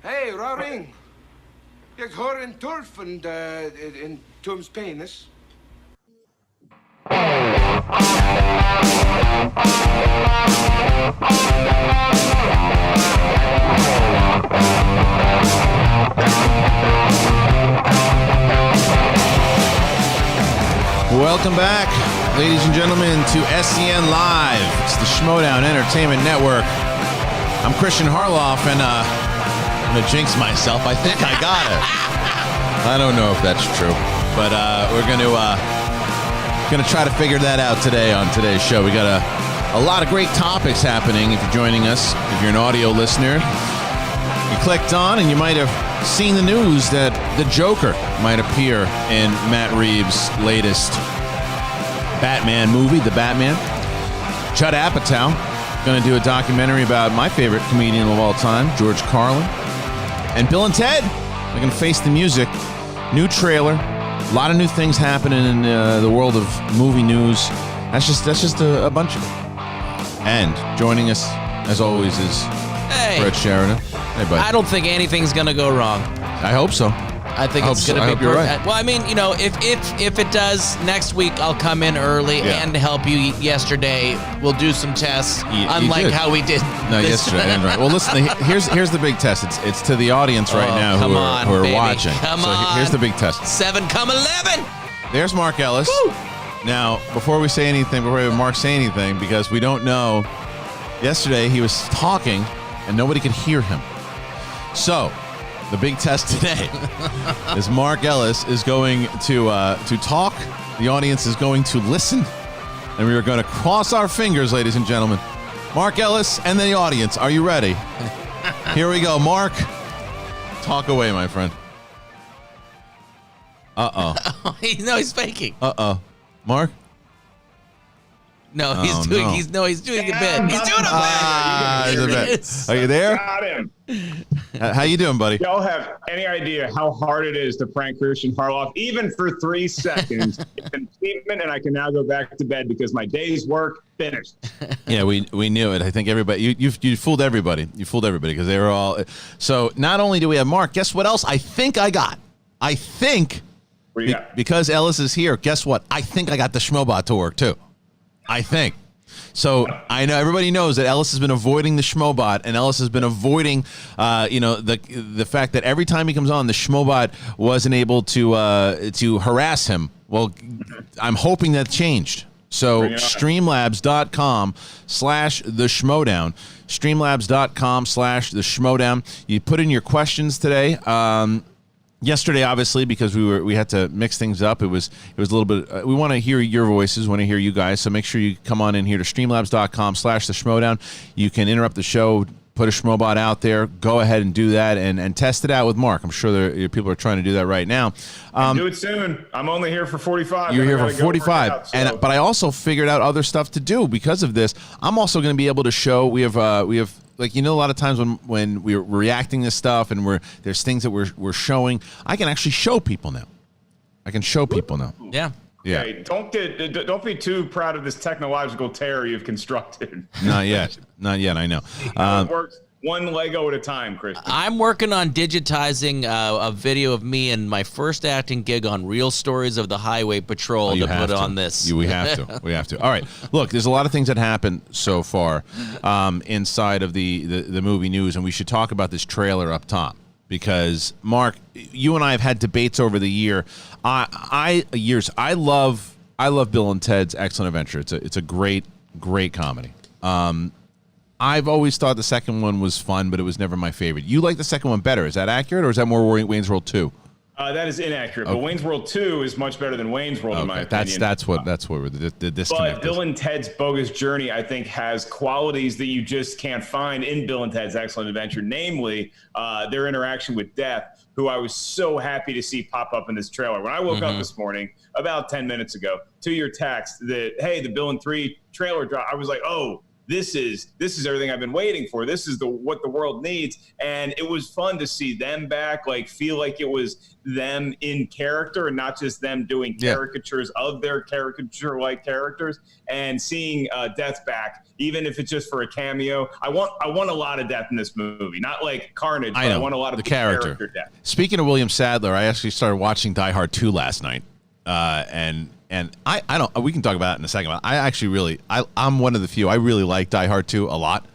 Hey, Roaring. Ik hoor in turf en in Tom's penis. Welcome back, ladies and gentlemen, to SEN Live. It's the Schmodown Entertainment Network. I'm Christian Harloff, and I'm going to jinx myself. I think I got it. I don't know if that's true, but we're going to try to figure that out today on today's show. We got a lot of great topics happening if you're joining us, if you're an audio listener. You clicked on, and you might have seen the news that the Joker might appear in Matt Reeves' latest Batman movie, The Batman. Judd Apatow going to do a documentary about my favorite comedian of all time, George Carlin. And Bill and Ted are going to face the music. New trailer. A lot of new things happening in the world of movie news. That's just a bunch of it. And joining us, as always, is Brett Sheridan. Hey, buddy. I don't think anything's going to go wrong. I hope so. I think it's going to be. I hope you're right. Well, I mean, you know, if it does next week, I'll come in early and help you. Yesterday, we'll do some tests, unlike how we did. No, yesterday. Right. Well, listen. Here's the big test. It's to the audience right now who are watching. Come on. Here's the big test. 7, come 11. There's Mark Ellis. Woo. Now, before we say anything, before we have Mark say anything, because we don't know. Yesterday he was talking and nobody could hear him. So, the big test today is Mark Ellis is going to talk. The audience is going to listen. And we are going to cross our fingers, ladies and gentlemen. Mark Ellis and the audience. Are you ready? Here we go. Mark, talk away, my friend. Uh-oh. No, he's faking. Uh-oh. Mark? No, he's doing a bit. He's doing a bit. Are you there? Got him. How you doing, buddy? Y'all have any idea how hard it is to prank Christian Harloff, even for 3 seconds? It's an achievement, and I can now go back to bed because my day's work finished. Yeah, we knew it. I think everybody you fooled everybody. You fooled everybody because they were all. So not only do we have Mark, guess what else? I think I got. Because Ellis is here. Guess what? I think I got the Schmobot to work too. I think. So I know everybody knows that Ellis has been avoiding the Schmobot, and Ellis has been avoiding, the fact that every time he comes on, the Schmobot wasn't able to harass him. Well, I'm hoping that changed. So streamlabs.com/the Schmodown. Streamlabs.com/the Schmodown. You put in your questions today. Yesterday, obviously, because we had to mix things up, it was a little bit. We want to hear your voices, want to hear you guys. So make sure you come on in here to streamlabs.com/the Schmodown. You can interrupt the show, put a Schmobot out there. Go ahead and do that and test it out with Mark. I'm sure people are trying to do that right now. Do it soon. I'm only here for 45. You're here for 45, but I also figured out other stuff to do because of this. I'm also going to be able to show. We have. Like, you know, a lot of times when we're reacting to stuff and there's things that we're showing, I can actually show people now. I can show people now. Yeah. Yeah. Hey, don't be too proud of this technological terror you've constructed. Not yet. I know. It works one Lego at a time, Christian. I'm working on digitizing a video of me and my first acting gig on Real Stories of the Highway Patrol to put on this. We have to. All right. Look, there's a lot of things that happened so far inside of the movie news, and we should talk about this trailer up top. Because, Mark, you and I have had debates over the year. I love Bill and Ted's Excellent Adventure. It's a great comedy. I've always thought the second one was fun, but it was never my favorite. You like the second one better. Is that accurate, or is that more Wayne's World 2? That is inaccurate. Okay. But Wayne's World 2 is much better than Wayne's World, in my opinion. That's what the disconnect But Bill and Ted's Bogus Journey, I think, has qualities that you just can't find in Bill and Ted's Excellent Adventure, namely their interaction with death, who I was so happy to see pop up in this trailer. When I woke up this morning, about 10 minutes ago, to your text that, hey, the Bill and 3 trailer drop, I was like, oh, this is everything I've been waiting for. This is what the world needs. And it was fun to see them back, like feel like it was them in character and not just them doing caricatures of their caricature-like characters. And seeing Death back, even if it's just for a cameo. I want a lot of Death in this movie, not like Carnage. I want a lot of the character Death. Speaking of William Sadler, I actually started watching Die Hard 2 last night, and I don't. We can talk about it in a second. But I actually really, I'm one of the few. I really like Die Hard 2 a lot.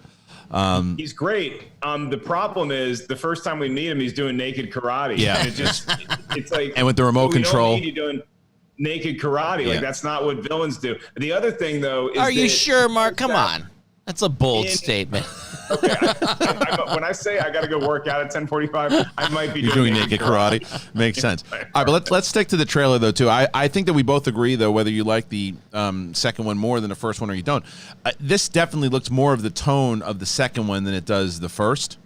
He's great. The problem is the first time we meet him, he's doing naked karate. Yeah, and it's like, and with the remote control. Don't need you doing naked karate. Like that's not what villains do. The other thing though is, are you sure, Mark? Come on. That's a bold statement. Okay, when I say I got to go work out at 10:45, I might be doing naked karate. Makes sense. All right, but let's stick to the trailer though too. I think that we both agree though, whether you like the second one more than the first one or you don't. This definitely looks more of the tone of the second one than it does the first.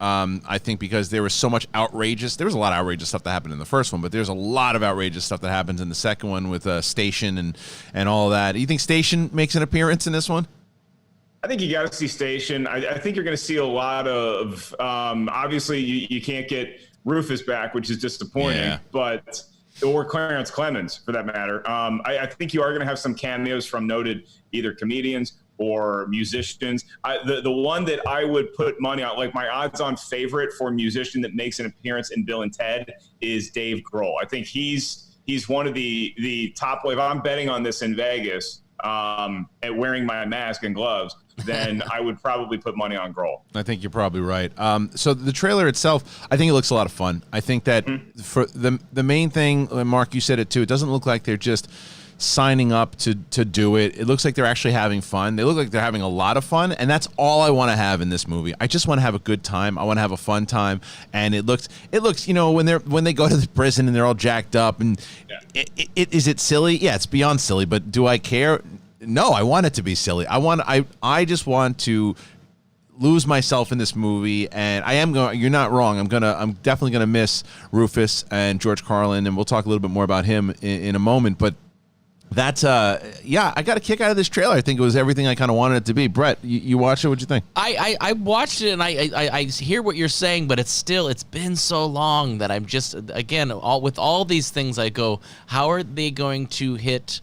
I think because there was so much outrageous. There was a lot of outrageous stuff that happened in the first one, but there's a lot of outrageous stuff that happens in the second one with Station and all that. Do you think Station makes an appearance in this one? I think you got to see Station. I think you're going to see a lot of, obviously you can't get Rufus back, which is disappointing, or Clarence Clemens for that matter. I think you are going to have some cameos from noted either comedians or musicians. The one that I would put money on, like my odds on favorite for musician that makes an appearance in Bill and Ted is Dave Grohl. I think he's one of the top, if I'm betting on this in Vegas, at wearing my mask and gloves, then I would probably put money on Grohl. I think you're probably right. So the trailer itself, I think it looks a lot of fun. I think that for the main thing, Mark, you said it too, it doesn't look like they're just signing up to do it. It looks like they're actually having fun. They look like they're having a lot of fun, and that's all I want to have in this movie. I just want to have a good time. I want to have a fun time, and it looks, you know, when they go to the prison and they're all jacked up, and is it silly? Yeah, it's beyond silly, but do I care? No, I want it to be silly. I just want to lose myself in this movie, and I am going. You're not wrong. I'm definitely gonna miss Rufus and George Carlin, and we'll talk a little bit more about him in a moment. But that's I got a kick out of this trailer. I think it was everything I kind of wanted it to be. Brett, you watched it? What'd you think? I watched it, and I hear what you're saying, but it's been so long that I'm just, again, with all these things, I go, how are they going to hit,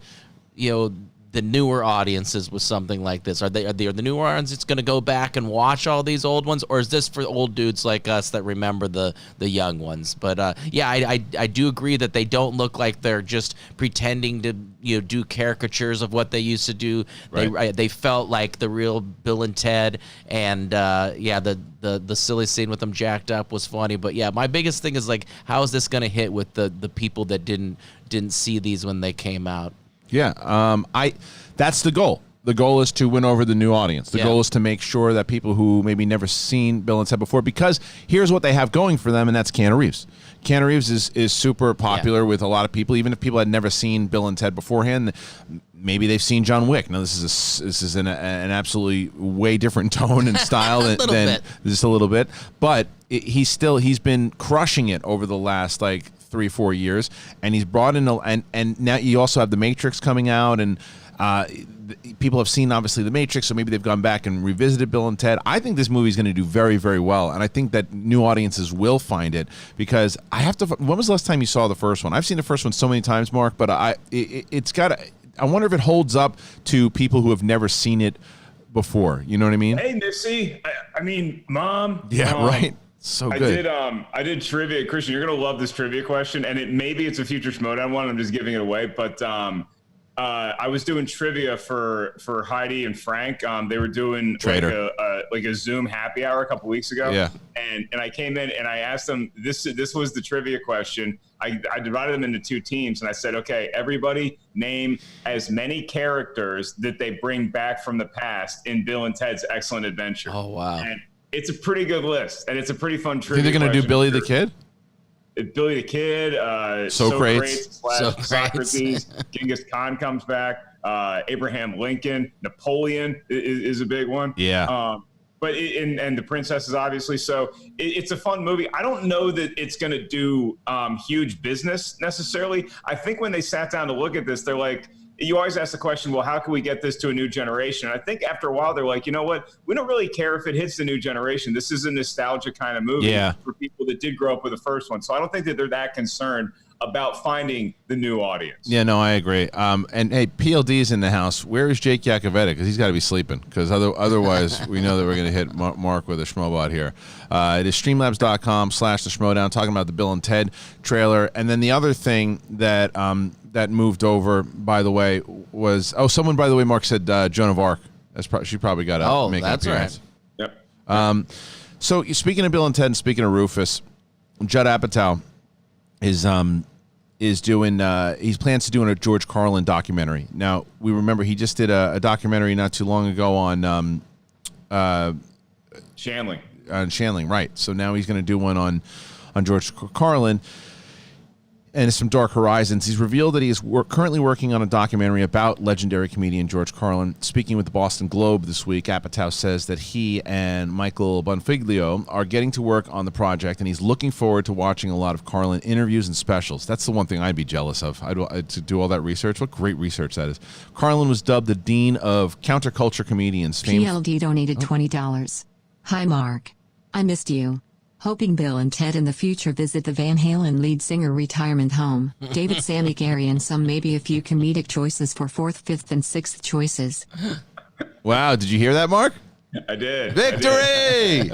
you know, the newer audiences with something like this? Are the newer audiences going to go back and watch all these old ones, or is this for old dudes like us that remember the young ones? But I do agree that they don't look like they're just pretending to, you know, do caricatures of what they used to do. Right. They felt like the real Bill and Ted, and the silly scene with them jacked up was funny. But yeah, my biggest thing is, like, how is this going to hit with the people that didn't see these when they came out? Yeah, that's the goal. The goal is to win over the new audience. The goal is to make sure that people who maybe never seen Bill and Ted before, because here's what they have going for them, and that's Keanu Reeves. Keanu Reeves is super popular with a lot of people, even if people had never seen Bill and Ted beforehand. Maybe they've seen John Wick. Now, this is an absolutely way different tone and style than just a little bit, but he's been crushing it over the last 3-4 years, and he's brought in and now you also have The Matrix coming out, and people have seen obviously The Matrix, so maybe they've gone back and revisited Bill and Ted. I think this movie is going to do very, very well, and I think that new audiences will find it, because when was the last time you saw the first one? I've seen the first one so many times, Mark, but I wonder if it holds up to people who have never seen it before. You know what I mean? Hey, Missy. I mean, Mom. Yeah, right. So good. I did trivia. Christian, you're gonna love this trivia question, and maybe it's a future Schmodown one. I'm just giving it away, but I was doing trivia for Heidi and Frank. They were doing like a Zoom happy hour a couple weeks ago. Yeah. And I came in and I asked them, this was the trivia question. I divided them into two teams, and I said, okay, everybody name as many characters that they bring back from the past in Bill and Ted's Excellent Adventure. Oh, wow. And it's a pretty good list, and it's a pretty fun trivia. Think they're going to do Billy the Kid? Billy the Kid, Socrates, Socrates, Genghis Khan comes back, Abraham Lincoln, Napoleon is a big one. Yeah. But and the princesses, obviously. So it's a fun movie. I don't know that it's going to do huge business necessarily. I think when they sat down to look at this, they're like, you always ask the question, well, how can we get this to a new generation? And I think after a while, they're like, you know what? We don't really care if it hits the new generation. This is a nostalgia kind of movie for people that did grow up with the first one. So I don't think that they're that concerned about finding the new audience. Yeah, no, I agree. And hey, PLD's in the house. Where is Jake Yakoveta? Because he's got to be sleeping. Because otherwise, we know that we're going to hit Mark with a Schmobot here. It is streamlabs.com/the Schmodown, talking about the Bill and Ted trailer. And then the other thing that that moved over, by the way, was someone, by the way, Mark said Joan of Arc. She probably got to make an appearance. Right. Yep. So speaking of Bill and Ted, and speaking of Rufus, Judd Apatow is doing he plans to do a George Carlin documentary. Now, we remember he just did a documentary not too long ago on Shandling. On Shandling, right. So now he's going to do one on George Carlin, and it's from Dark Horizons. He's revealed that he is currently working on a documentary about legendary comedian George Carlin. Speaking with the Boston Globe this week, Apatow says that he and Michael Bonfiglio are getting to work on the project, and he's looking forward to watching a lot of Carlin interviews and specials. That's the one thing I'd be jealous of. To do all that research. What great research that is. Carlin was dubbed the Dean of Counterculture Comedians. PLD donated $20. Hi, Mark. I missed you. Hoping Bill and Ted in the future visit the Van Halen lead singer retirement home. David Samigari and some maybe a few comedic choices for 4th, 5th, and 6th choices. Wow, did you hear that, Mark? I did. Victory!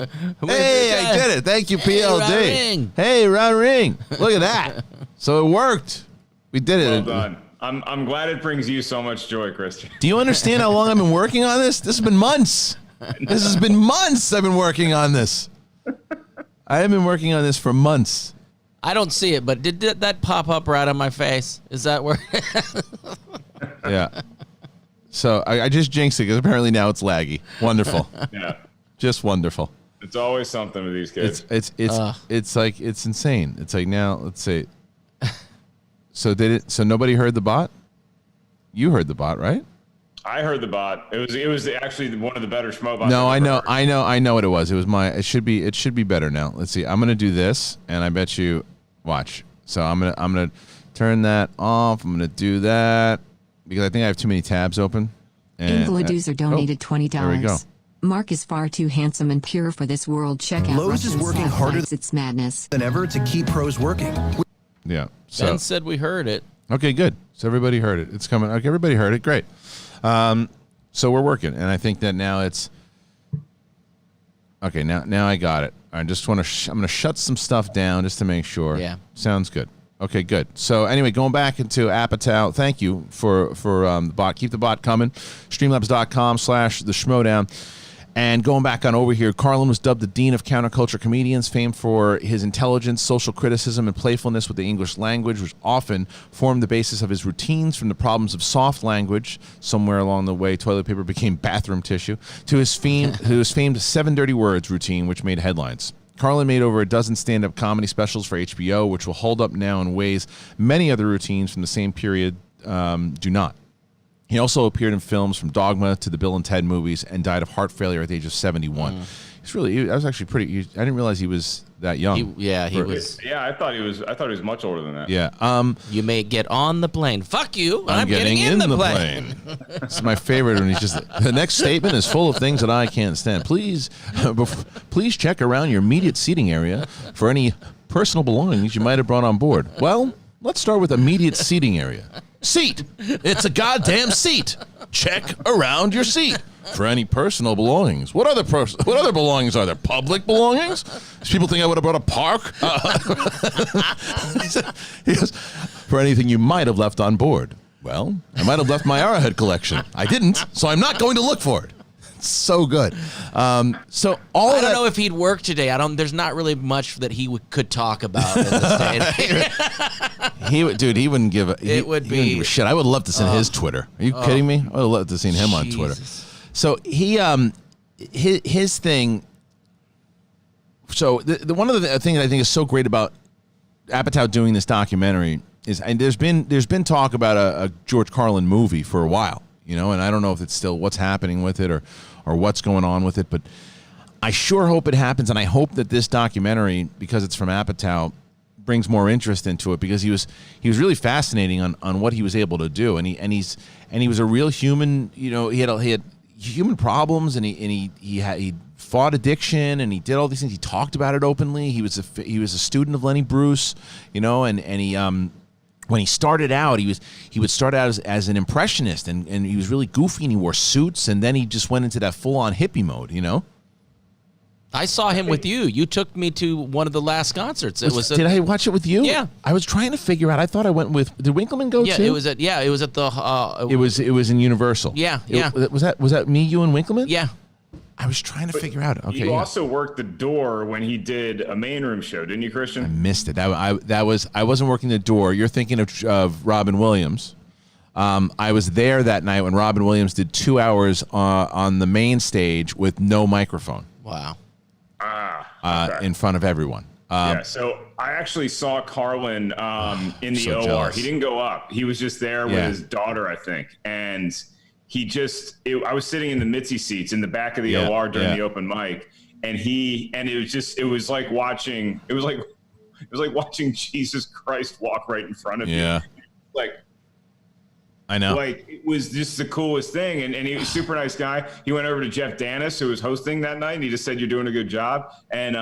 Hey, I did it. Thank you, PLD. Hey, round ring. Look at that. So it worked. We did it. Well done. I'm glad it brings you so much joy, Christian. Do you understand how long I've been working on this? This has been months. This has been months I've been working on this. I have been working on this for months. I don't see it, but did that pop up right on my face? Is that where? Yeah. So I just jinxed it because apparently now it's laggy. Wonderful. Yeah. Just wonderful. It's always something with these kids. It's like it's insane. It's like now let's see. So nobody heard the bot? You heard the bot, right? I heard the bot. It was actually one of the better Schmobots. No, I know what it was. It was it should be better now. Let's see. I'm gonna do this, and I bet you watch. So I'm gonna turn that off. I'm gonna do that because I think I have too many tabs open. Ingladuzer donated $20. There we go. Mark is far too handsome and pure for this world. Check out Lowe's is working harder It's madness than ever to keep pros working. Yeah. So Ben said we heard it. okay, good. So everybody heard it. It's coming. Okay, everybody heard it. Great. So we're working, and I think that now it's okay. Now I got it. I just want to. I'm going to shut some stuff down just to make sure. Yeah, sounds good. Okay, good. So anyway, going back into Apatow, thank you for the bot. Keep the bot coming. Streamlabs.com/the Schmodown. And going back on over here, Carlin was dubbed the Dean of Counterculture Comedians, famed for his intelligence, social criticism, and playfulness with the English language, which often formed the basis of his routines, from the problems of soft language, somewhere along the way toilet paper became bathroom tissue, to his famed 7 Dirty Words routine, which made headlines. Carlin made over a dozen stand-up comedy specials for HBO, which will hold up now in ways many other routines from the same period do not. He also appeared in films from Dogma to the Bill and Ted movies, and died of heart failure at the age of 71. I was actually pretty. I didn't realize he was that young. He was. Yeah, I thought he was much older than that. Yeah. You may get on the plane. Fuck you. I'm getting in the plane. It's my favorite when he's just. The next statement is full of things that I can't stand. Please check around your immediate seating area for any personal belongings you might have brought on board. Well, let's start with immediate seating area. Seat. It's a goddamn seat. Check around your seat for any personal belongings. What other belongings are there? Public belongings? People think I would have brought a park? He goes, for anything you might have left on board. Well, I might have left my Arrowhead collection. I didn't, so I'm not going to look for it. It's so good. I don't know if he'd work today. There's not really much that he could talk about in this day. He wouldn't give a. It would be give a shit. I would love to see his Twitter. Are you kidding me? I would love to see him on Twitter. So his thing. So the one of the things I think is so great about Apatow doing this documentary is, and there's been talk about a George Carlin movie for a while, and I don't know if it's still what's happening with it or what's going on with it, but I sure hope it happens, and I hope that this documentary, because it's from Apatow, brings more interest into it because he was really fascinating on what he was able to do, and he was a real human. You know, he had human problems, and he fought addiction, and he did all these things. He talked about it openly. He was a student of Lenny Bruce, you know, and he when he started out, he would start out as an impressionist, and he was really goofy, and he wore suits, and then he just went into that full on hippie mode, you know. I saw him with you. You took me to one of the last concerts. Did I watch it with you? Yeah. I was trying to figure out. I thought I went with. Did Winkleman go too? It was at the. It was in Universal. Yeah. Was that me, you, and Winkleman? Yeah. I was trying to figure out. Okay. You also worked the door when he did a main room show, didn't you, Christian? I missed it. I wasn't working the door. You're thinking of Robin Williams. I was there that night when Robin Williams did 2 hours on the main stage with no microphone. Wow. Okay. In front of everyone. So I actually saw Carlin in the OR. Jealous. He didn't go up. He was just there with his daughter, I think. And I was sitting in the Mitzi seats in the back of the OR during the open mic. And it was like watching Jesus Christ walk right in front of you. Like, I know. Like, it was just the coolest thing. And he was a super nice guy. He went over to Jeff Danis, who was hosting that night, and he just said, "You're doing a good job." And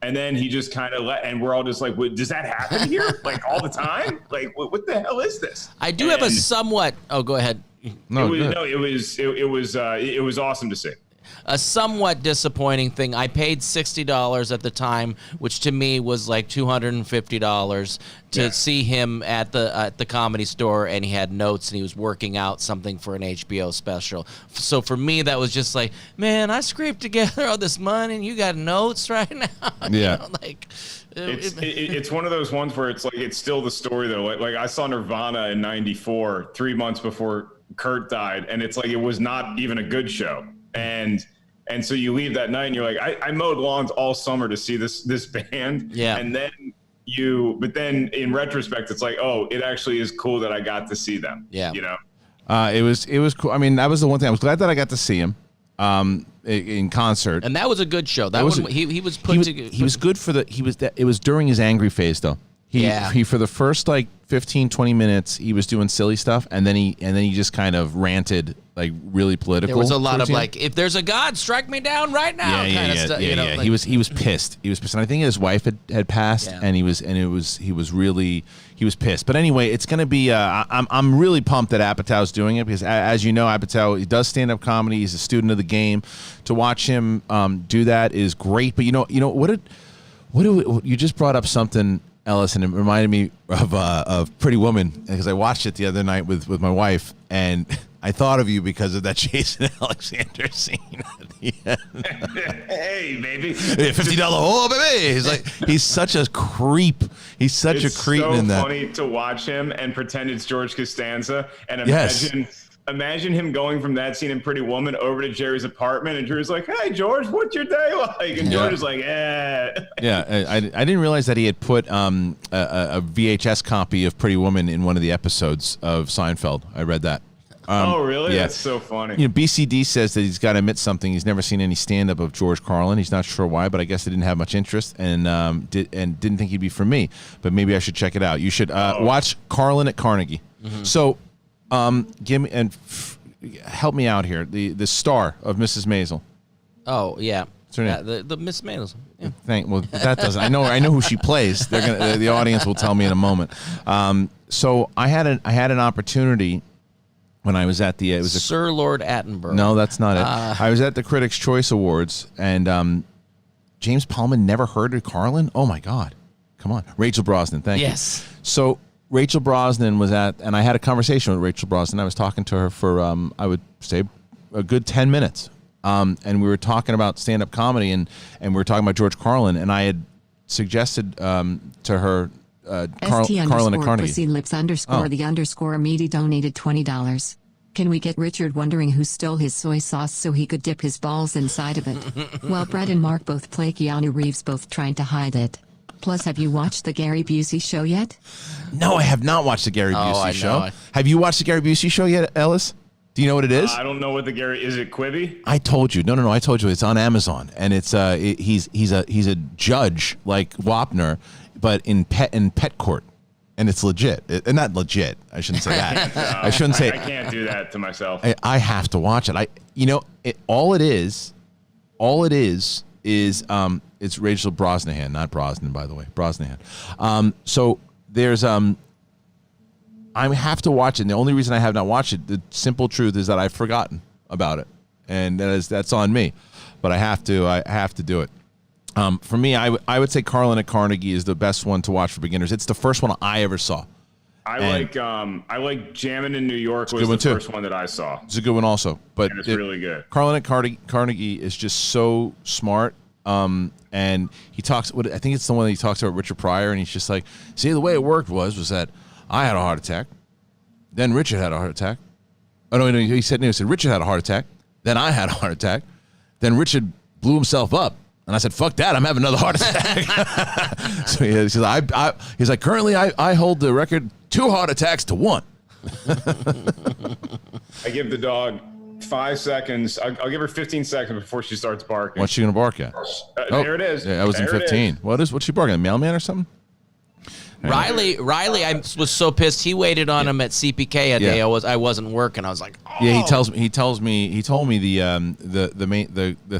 then he just kind of and we're all just like, does that happen here? Like, all the time? Like, what the hell is this? I do have a somewhat, go ahead. It was awesome to see. A somewhat disappointing thing. I paid $60 at the time, which to me was like $250 to see him at the Comedy Store, and he had notes and he was working out something for an HBO special. So for me, that was just like, man, I scraped together all this money and you got notes right now. Yeah. You know, like, it's one of those ones where it's like, it's still the story though. Like I saw Nirvana in '94, 3 months before Kurt died, and it's like, it was not even a good show. And so you leave that night and you're like, I mowed lawns all summer to see this band. Yeah. And then but then in retrospect, it's like, oh, it actually is cool that I got to see them. Yeah. You know? It was cool. I mean, that was the one thing. I was glad that I got to see him in concert. And that was a good show. That one, he was put together. He was good for it was during his angry phase though. He for the first like 15, 20 minutes, he was doing silly stuff, and then he just kind of ranted, like, really political. There was a lot of like, if there's a God, strike me down right now, kind of stuff. You know, like, he was pissed. He was pissed, and I think his wife had passed, and he was pissed. But anyway, it's gonna be. I'm really pumped that Apatow's doing it because, as you know, Apatow, he does stand up comedy. He's a student of the game. To watch him do that is great. But you know you just brought up something, Ellis, and it reminded me of Pretty Woman because I watched it the other night with my wife, and I thought of you because of that Jason Alexander scene at the end. Hey, baby. $50. Oh, baby. He's such a creep. He's such a creep in that. It's so funny to watch him and pretend it's George Costanza and imagine him going from that scene in Pretty Woman over to Jerry's apartment, and Drew's like, "Hey, George, what's your day like?" And George is like, "Eh." Yeah, I didn't realize that he had put a VHS copy of Pretty Woman in one of the episodes of Seinfeld. I read that. Oh, really? Yeah. That's so funny. You know, BCD says that he's got to admit something. He's never seen any stand-up of George Carlin. He's not sure why, but I guess it didn't have much interest, and didn't think he'd be for me. But maybe I should check it out. You should watch Carlin at Carnegie. Mm-hmm. So, give me help me out here. The star of Mrs. Maisel. Oh yeah. What's her name? The Miss Maisel. Yeah. Well, that doesn't. I know who she plays. The audience will tell me in a moment. So I had an opportunity. When I was at it was Sir Lord Attenborough. No, that's not it. I was at the Critics' Choice Awards, and James Pullman never heard of Carlin. Oh my God, come on, Rachel Brosnan. Thank you. Yes. So Rachel Brosnan was and I had a conversation with Rachel Brosnan. I was talking to her for I would say a good 10 minutes, and we were talking about stand-up comedy, and we were talking about George Carlin, and I had suggested to her. Carlin at Carnegie. Pussy lips _ meaty donated $20. Can we get Richard wondering who stole his soy sauce so he could dip his balls inside of it? Well, Brett and Mark both play Keanu Reeves, both trying to hide it. Plus, have you watched the Gary Busey show yet? No, I have not watched the Gary Busey show. Have you watched the Gary Busey show yet, Ellis? Do you know what it is? I don't know what the Gary is. It Quibi? I told you. No. I told you it's on Amazon, and it's he's a judge like Wapner, but in pet court. And it's legit. And not legit. I shouldn't say that. I shouldn't say. I can't do that to myself. I have to watch it. All it is it's Rachel Brosnahan, not Brosnan, by the way, Brosnahan. So there's I have to watch it. And the only reason I have not watched it, the simple truth is that I've forgotten about it, and that's on me. But I have to do it. For me, I would say Carlin at Carnegie is the best one to watch for beginners. It's the first one I ever saw. I like Jammin' in New York was the first one that I saw. It's a good one also. But it's really good. Carlin at Carnegie is just so smart. And he talks, I think it's the one that he talks about Richard Pryor, and he's just like, see, the way it worked was that I had a heart attack. Then Richard had a heart attack. Oh, no, he said Richard had a heart attack. Then I had a heart attack. Then Richard blew himself up. And I said, fuck that, I'm having another heart attack. So he's like, currently I hold the record 2 heart attacks to 1. I give the dog 5 seconds. I'll give her 15 seconds before she starts barking. What's she going to bark at? There it is. Yeah, that was in 15. What's she barking at, mailman or something? Riley, I was so pissed. He waited on him at CPK a day. I wasn't working. I was like, oh. Yeah, he told me the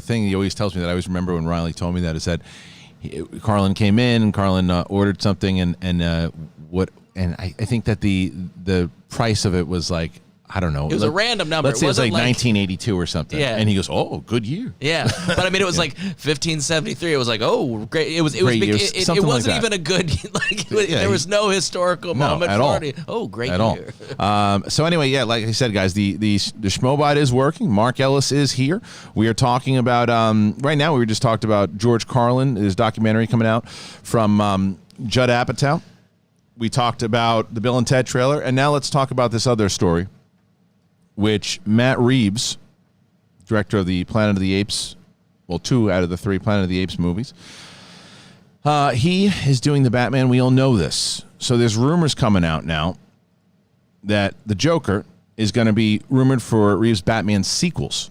thing he always tells me that I always remember when Riley told me that is that Carlin came in and Carlin ordered something and I think that the price of it was like, I don't know. It was a random number. Let's say it was like 1982 or something. Yeah. And he goes, "Oh, good year." Yeah, but I mean, it was like 1573. It was like, oh, great. It wasn't like even a good. There was no historical moment at for all. it. Oh, great at year. All. So anyway, like I said, guys, the Schmobot is working. Mark Ellis is here. We are talking about right now. We just talked about George Carlin, his documentary coming out from Judd Apatow. We talked about the Bill and Ted trailer, and now let's talk about this other story, which Matt Reeves, director of the Planet of the Apes, well, 2 out of the 3 Planet of the Apes movies, he is doing the Batman. We all know this. So there's rumors coming out now that the Joker is going to be rumored for Reeves' Batman sequels.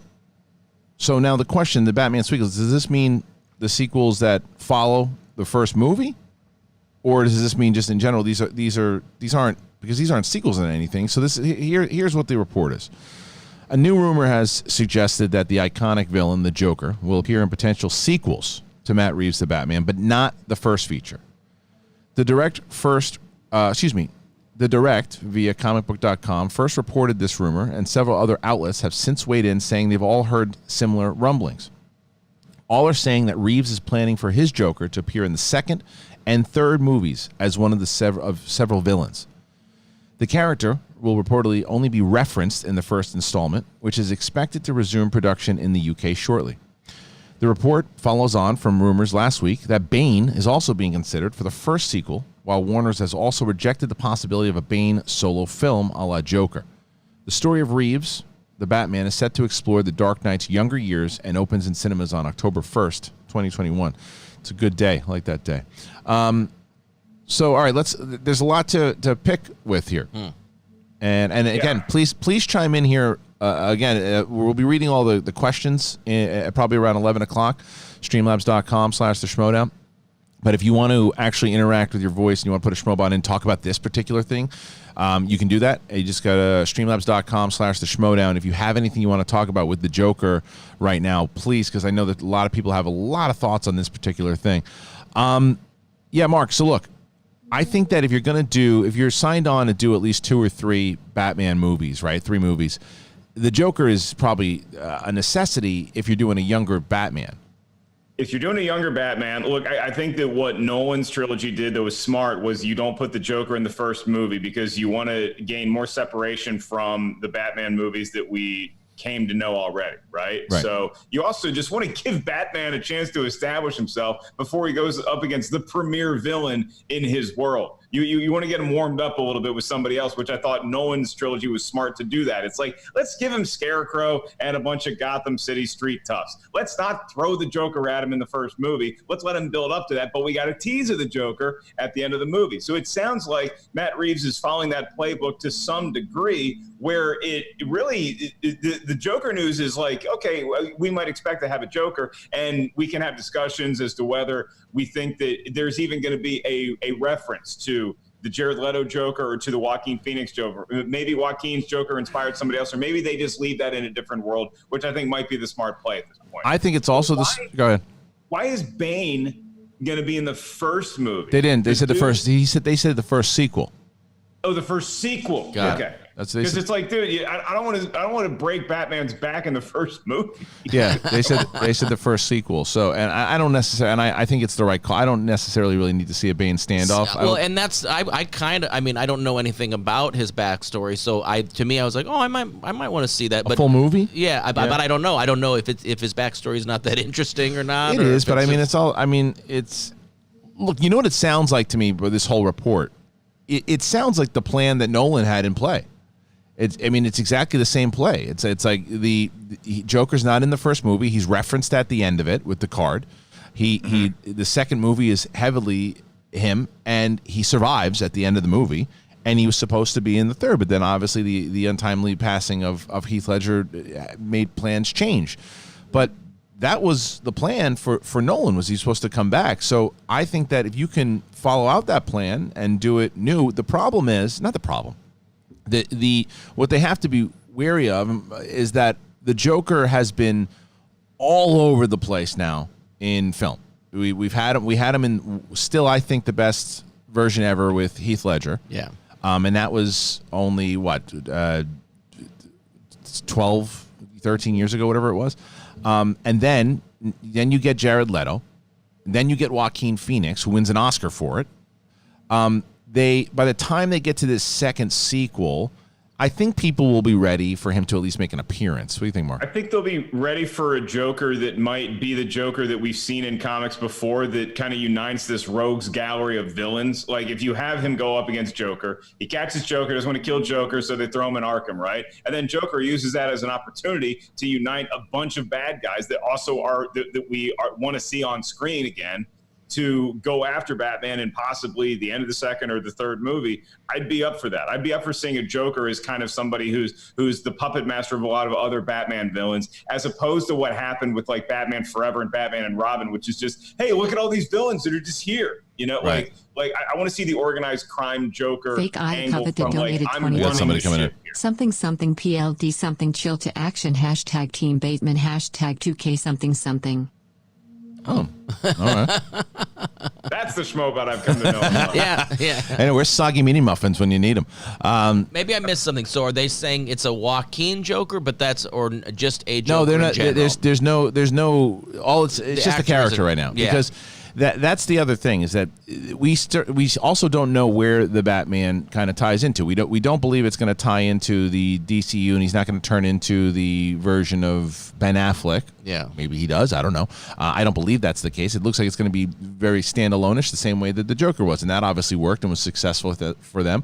So now the question, the Batman sequels, does this mean the sequels that follow the first movie? Or does this mean just in general, these aren't, because these aren't sequels in anything. So here's what the report is. A new rumor has suggested that the iconic villain, the Joker, will appear in potential sequels to Matt Reeves' The Batman, but not the first feature. The Direct via comicbook.com first reported this rumor, and several other outlets have since weighed in, saying they've all heard similar rumblings. All are saying that Reeves is planning for his Joker to appear in the second and third movies as one of the several villains. The character will reportedly only be referenced in the first installment, which is expected to resume production in the UK shortly. The report follows on from rumors last week that Bane is also being considered for the first sequel, while Warner's has also rejected the possibility of a Bane solo film a la Joker. The story of Reeves, the Batman, is set to explore the Dark Knight's younger years and opens in cinemas on October 1st, 2021. It's a good day. I like that day. So, all right, there's a lot to pick with here. And again, please chime in here. We'll be reading all the questions probably around 11 o'clock, streamlabs.com/the Schmodown. But if you want to actually interact with your voice and you want to put a Schmobot in and talk about this particular thing, you can do that. You just go to streamlabs.com/the Schmodown. If you have anything you want to talk about with the Joker right now, please, because I know that a lot of people have a lot of thoughts on this particular thing. Mark, so look, I think that if you're signed on to do at least 2 or 3 Batman movies, right? 3 movies, the Joker is probably a necessity if you're doing a younger Batman. If you're doing a younger Batman, look, I think that what Nolan's trilogy did that was smart was you don't put the Joker in the first movie because you want to gain more separation from the Batman movies that we came to know already, right? So you also just want to give Batman a chance to establish himself before he goes up against the premier villain in his world. You want to get him warmed up a little bit with somebody else, which I thought Nolan's trilogy was smart to do that. It's like, let's give him Scarecrow and a bunch of Gotham City street toughs. Let's not throw the Joker at him in the first movie. Let's let him build up to that. But we got a tease of the Joker at the end of the movie. So it sounds like Matt Reeves is following that playbook to some degree, where the Joker news is like, okay, we might expect to have a Joker, and we can have discussions as to whether we think that there's even going to be a reference to the Jared Leto Joker or to the Joaquin Phoenix Joker. Maybe Joaquin's Joker inspired somebody else, or maybe they just leave that in a different world, which I think might be the smart play at this point. I think it's also go ahead. Why is Bane going to be in the first movie? They didn't. They said the first. They said the first sequel. Oh, the first sequel. Got okay. It. Because it's like, dude, I don't want to break Batman's back in the first movie. Yeah, they said the first sequel. So, and I don't necessarily, and I think it's the right call. I don't necessarily really need to see a Bane standoff. Well, and that's I don't know anything about his backstory, so to me I was like, oh, I might want to see that. But full movie? Yeah, but I don't know. I don't know if his backstory is not that interesting or not. It is, but I mean, look, you know what it sounds like to me with this whole report. It sounds like the plan that Nolan had in play. It's exactly the same play. It's like the Joker's not in the first movie. He's referenced at the end of it with the card. The second movie is heavily him, and he survives at the end of the movie. And he was supposed to be in the third, but then obviously the untimely passing of Heath Ledger made plans change. But that was the plan for Nolan, was he's supposed to come back. So I think that if you can follow out that plan and do it new, the problem is not the problem. What they have to be wary of is that the Joker has been all over the place now in film. We had him in still, I think, the best version ever with Heath Ledger. Yeah. And that was only 12, 13 years ago, whatever it was. And then you get Jared Leto. Then you get Joaquin Phoenix, who wins an Oscar for it. By the time they get to this second sequel, I think people will be ready for him to at least make an appearance. What do you think, Mark? I think they'll be ready for a Joker that might be the Joker that we've seen in comics before, that kind of unites this rogues gallery of villains. Like, if you have him go up against Joker, he catches Joker, doesn't want to kill Joker, so they throw him in Arkham, right? And then Joker uses that as an opportunity to unite a bunch of bad guys that also that we want to see on screen again, to go after Batman in possibly the end of the second or the third movie. I'd be up for that. I'd be up for seeing a Joker as kind of somebody who's the puppet master of a lot of other Batman villains, as opposed to what happened with like Batman Forever and Batman and Robin, which is just, hey, look at all these villains that are just here. You know, right. like I want to see the organized crime Joker Fake eye angle covered from that like, donated I'm 20. running Somebody this coming shit in. here. Something PLD something chill to action hashtag Team Bateman hashtag 2K something. Oh, all right. That's the schmobot I've come to know. Yeah. And where's soggy mini muffins when you need them? Maybe I missed something. So are they saying it's a Joaquin Joker, but or just a Joker? No, they're not. In general? There's no. All it's just a character right now, because that's the other thing, is that we also don't know where the Batman kind of ties into. We don't believe it's going to tie into the DCU, and he's not going to turn into the version of Ben Affleck. Yeah, maybe he does. I don't know. I don't believe that's the case. It looks like it's going to be very standalone-ish, the same way that the Joker was, and that obviously worked and was successful for them.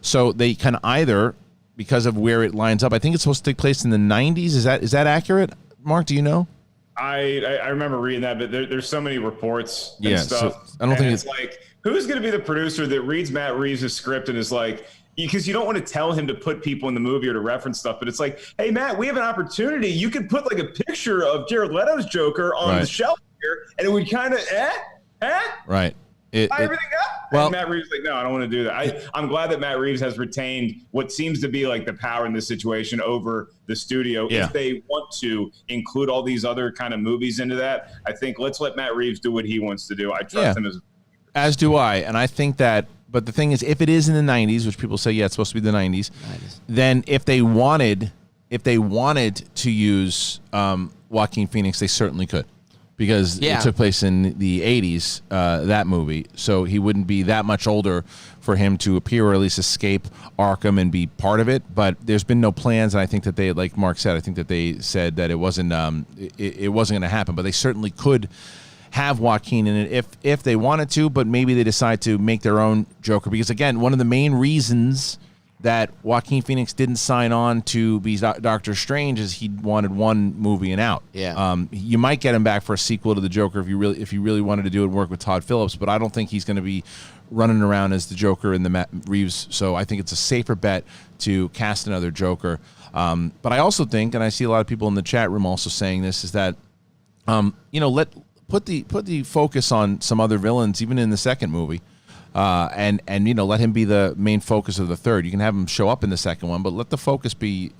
So they kind of either, because of where it lines up, I think it's supposed to take place in the 90s. Is that accurate, Mark? Do you know? I remember reading that, but there's so many reports and stuff. So I don't think it's like, who's going to be the producer that reads Matt Reeves' script and is like, because you don't want to tell him to put people in the movie or to reference stuff, but it's like, hey, Matt, we have an opportunity. You could put like a picture of Jared Leto's Joker on the shelf here, and it would kind of, right. Everything up. Well, and Matt Reeves is like, no, I don't want to do that. I'm glad that Matt Reeves has retained what seems to be like the power in this situation over the studio. Yeah. If they want to include all these other kind of movies into that, I think let's let Matt Reeves do what he wants to do. I trust him as do I. And I think that, but the thing is, if it is in the 90s, which people say, yeah, it's supposed to be the 90s, then if they wanted to use Joaquin Phoenix, they certainly could. Because it took place in the 80s, that movie, so he wouldn't be that much older for him to appear or at least escape Arkham and be part of it. But there's been no plans, and I think that they, like Mark said, I think that they said that it wasn't going to happen. But they certainly could have Joaquin in it if they wanted to, but maybe they decide to make their own Joker. Because, again, one of the main reasons that Joaquin Phoenix didn't sign on to be Doctor Strange is he wanted one movie and out. Yeah. You might get him back for a sequel to the Joker if you really wanted to do it and work with Todd Phillips, but I don't think he's going to be running around as the Joker in the Matt Reeves. So I think it's a safer bet to cast another Joker. But I also think, and I see a lot of people in the chat room also saying this, is that put the focus on some other villains, even in the second movie. And let him be the main focus of the third. You can have him show up in the second one, but let the focus be.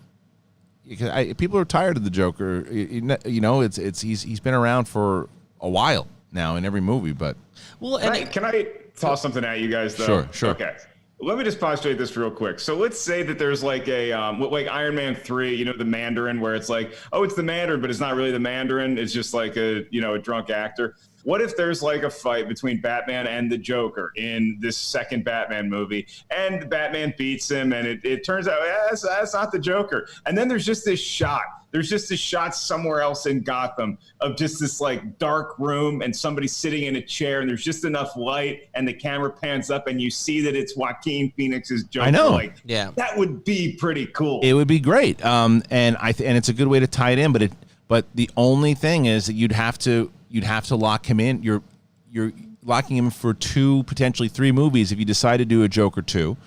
People are tired of the Joker. He's been around for a while now in every movie. But can I toss something at you guys though? Sure. Okay. Let me just postulate this real quick. So let's say that there's like a like Iron Man 3, the Mandarin, where it's like, oh, it's the Mandarin, but it's not really the Mandarin. It's just like a drunk actor. What if there's like a fight between Batman and the Joker in this second Batman movie, and Batman beats him, and it turns out that's not the Joker. And then there's just this shot. There's just this shot somewhere else in Gotham of just this like dark room and somebody sitting in a chair, and there's just enough light, and the camera pans up, and you see that it's Joaquin Phoenix's Joker. I know. That would be pretty cool. It would be great. And it's a good way to tie it in. But the only thing is that you'd have to lock him in. You're locking him for 2, potentially 3 movies if you decide to do a Joker 2.